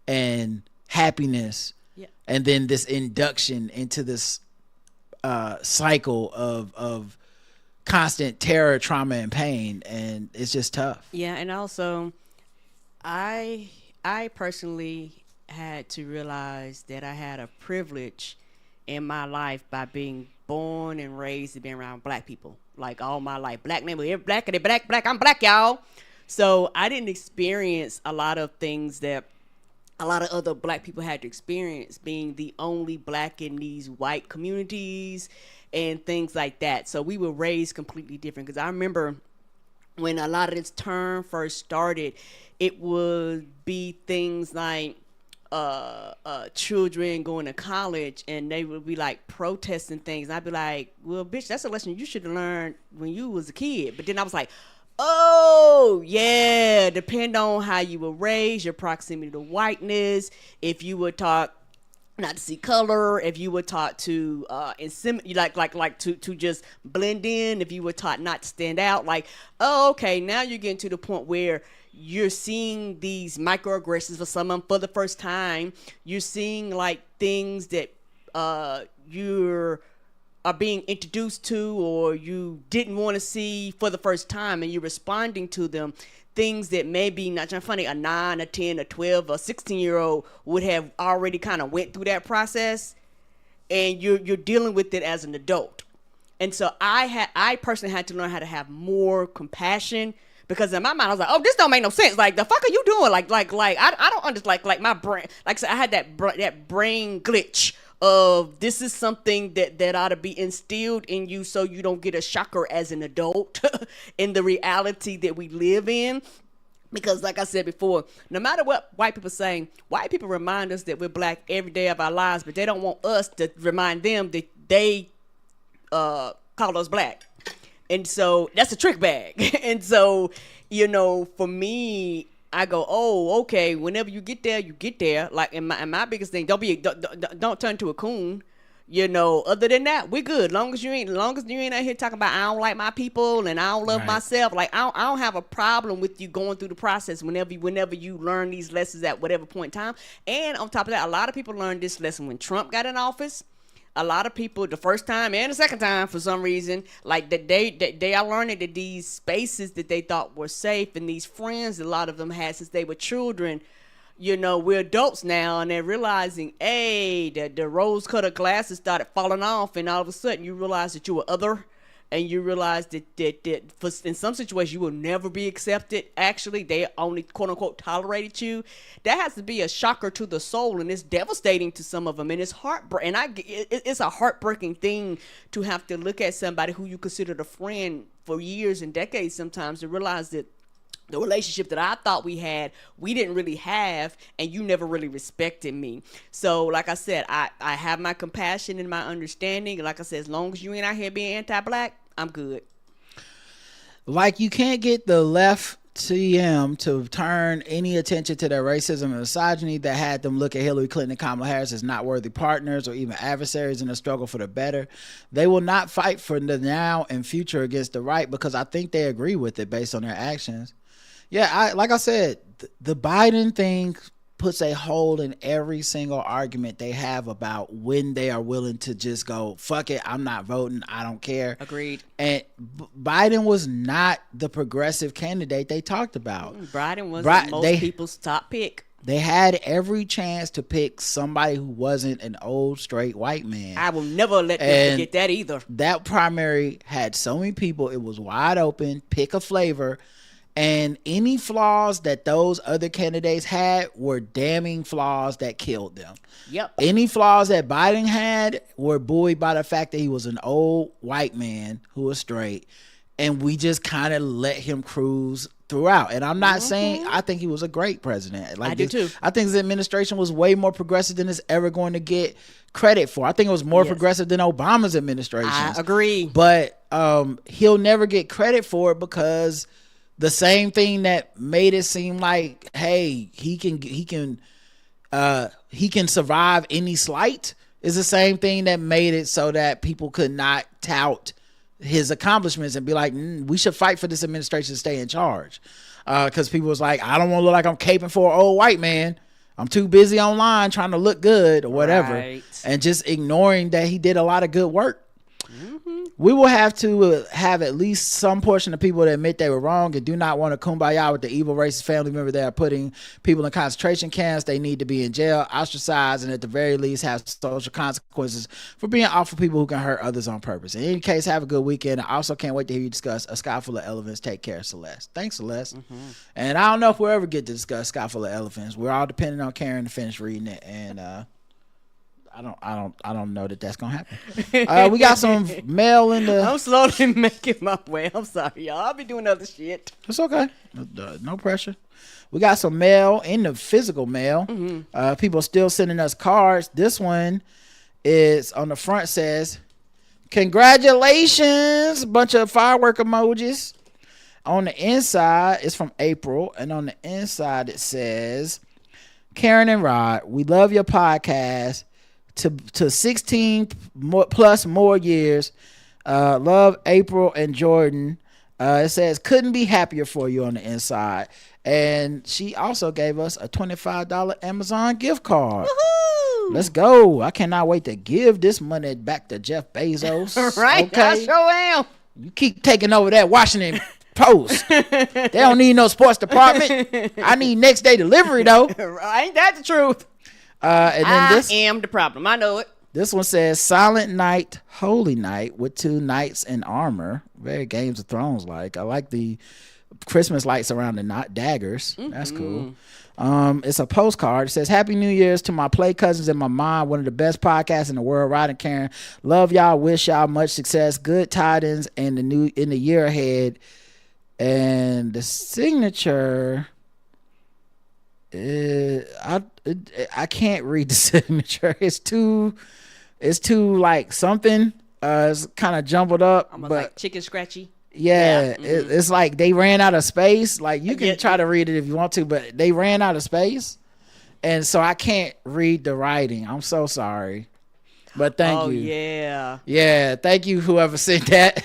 and happiness. Yeah. And then this induction into this cycle of constant terror, trauma, and pain, and it's just tough. Yeah, and also I I personally had to realize that I had a privilege in my life by being born and raised and being around black people. Like all my life. Black neighborhood, black, I'm black, y'all. So I didn't experience a lot of things that a lot of other black people had to experience, being the only black in these white communities and things like that. So we were raised completely different. Because I remember when a lot of this term first started, it would be things like children going to college, and they would be like protesting things. And I'd be like, well, bitch, that's a lesson you should have learned when you was a kid. But then I was like, oh yeah, depend on how you were raised, your proximity to whiteness, if you were taught not to see color, if you were taught to to just blend in, if you were taught not to stand out, like, oh, okay, now you're getting to the point where you're seeing these microaggressions for someone for the first time. You're seeing like things that you're are being introduced to or you didn't want to see for the first time, and you're responding to them. Things that maybe, not trying funny, a 9, a 10, a 12, a 16-year-old would have already kind of went through that process, and you're dealing with it as an adult. And so I personally had to learn how to have more compassion, because in my mind I was like, oh, this don't make no sense. Like, the fuck are you doing? Like I don't understand. Like my brain, like I said, I had that brain glitch of this is something that ought to be instilled in you so you don't get a shocker as an adult in the reality that we live in. Because like I said before, no matter what white people say, white people remind us that we're black every day of our lives, but they don't want us to remind them that they call us black. And so that's a trick bag. And so, for me, I go, oh, okay. Whenever you get there, you get there. Like, and my biggest thing, don't turn to a coon. Other than that, we're good. Long as you ain't out here talking about I don't like my people and I don't love myself. Like, I don't have a problem with you going through the process whenever you learn these lessons at whatever point in time. And on top of that, a lot of people learned this lesson when Trump got in office. A lot of people, the first time and the second time, for some reason, like that they are learning that these spaces that they thought were safe and these friends a lot of them had since they were children, we're adults now, and they're realizing, hey, that the rose-colored glasses started falling off, and all of a sudden you realize that you were other, and you realize that for, in some situations you will never be accepted. Actually, they only quote-unquote tolerated you. That has to be a shocker to the soul, and it's devastating to some of them, and it's it's a heartbreaking thing to have to look at somebody who you considered a friend for years and decades sometimes, to realize that the relationship that I thought we had, we didn't really have, and you never really respected me. So, like I said, I have my compassion and my understanding. Like I said, as long as you ain't out here being anti-black, I'm good. Like, you can't get the left TM to turn any attention to their racism and misogyny that had them look at Hillary Clinton and Kamala Harris as not worthy partners or even adversaries in the struggle for the better. They will not fight for the now and future against the right, because I think they agree with it based on their actions. Yeah, like I said, the Biden thing puts a hole in every single argument they have about when they are willing to just go, fuck it, I'm not voting, I don't care. Agreed. And Biden was not the progressive candidate they talked about. Biden wasn't most people's top pick. They had every chance to pick somebody who wasn't an old straight white man. I will never let them forget that either. That primary had so many people, it was wide open, pick a flavor. And any flaws that those other candidates had were damning flaws that killed them. Yep. Any flaws that Biden had were buoyed by the fact that he was an old white man who was straight. And we just kind of let him cruise throughout. And I'm not saying I think he was a great president. I do too. I think his administration was way more progressive than it's ever going to get credit for. I think it was more progressive than Obama's administration. I agree. But he'll never get credit for it, because the same thing that made it seem like, hey, he can survive any slight is the same thing that made it so that people could not tout his accomplishments and be like, we should fight for this administration to stay in charge. Because people was like, I don't want to look like I'm caping for an old white man. I'm too busy online trying to look good or whatever. Right. And just ignoring that he did a lot of good work. We will have to have at least some portion of people that admit they were wrong and do not want to kumbaya with the evil racist family member that are putting people in concentration camps. They need to be in jail, ostracized, and at the very least have social consequences for being awful people who can hurt others on purpose. In any case, have a good weekend. I also can't wait to hear you discuss A Sky Full of Elephants. Take care, Celeste. Thanks, Celeste. And I don't know if we'll ever get to discuss Sky Full of Elephants. We're all depending on Karen to finish reading it, and I don't know that that's gonna happen. We got some mail in the. I'm slowly making my way. I'm sorry, y'all. I'll be doing other shit. It's okay. No pressure. We got some mail in the physical mail. People still sending us cards. This one is on the front says, "Congratulations!" Bunch of firework emojis. On the inside, it's from April, and on the inside it says, "Karen and Rod, we love your podcast. To 16 plus more years. Love April and Jordan." It says, "Couldn't be happier for you" on the inside. And she also gave us a $25 Amazon gift card. Woohoo! Let's go. I cannot wait to give this money back to Jeff Bezos. Right? Okay? I sure am. You keep taking over that Washington Post. They don't need no sports department. I need next day delivery though. Ain't that the truth? And then I am the problem. I know it. This one says, "Silent Night, Holy Night with two knights in armor." Very Games of Thrones like. I like the Christmas lights around the daggers. That's cool. It's a postcard. It says, "Happy New Year's to my play cousins and my mom. One of the best podcasts in the world. Rod and Karen. Love y'all. Wish y'all much success. Good tidings in the year ahead." And the signature. I can't read the signature. It's too like something. It's kind of jumbled up. Almost but like chicken scratchy. Yeah, it's like they ran out of space. Like you can try to read it if you want to, but they ran out of space, and so I can't read the writing. I'm so sorry, but thank you. Yeah. Thank you, whoever sent that.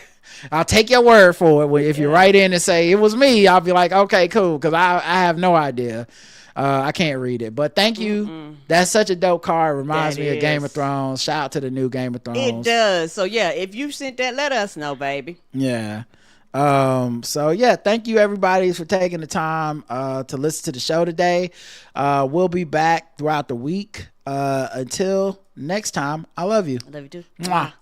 I'll take your word for it. If you write in and say it was me, I'll be like, okay, cool, because I have no idea. I can't read it, but thank you. That's such a dope card. Reminds me of Game of Thrones. Shout out to the new Game of Thrones. It does. So yeah, if you sent that, let us know, baby. Yeah. So yeah, thank you everybody for taking the time to listen to the show today. We'll be back throughout the week. Until next time, I love you. I love you too. Mwah.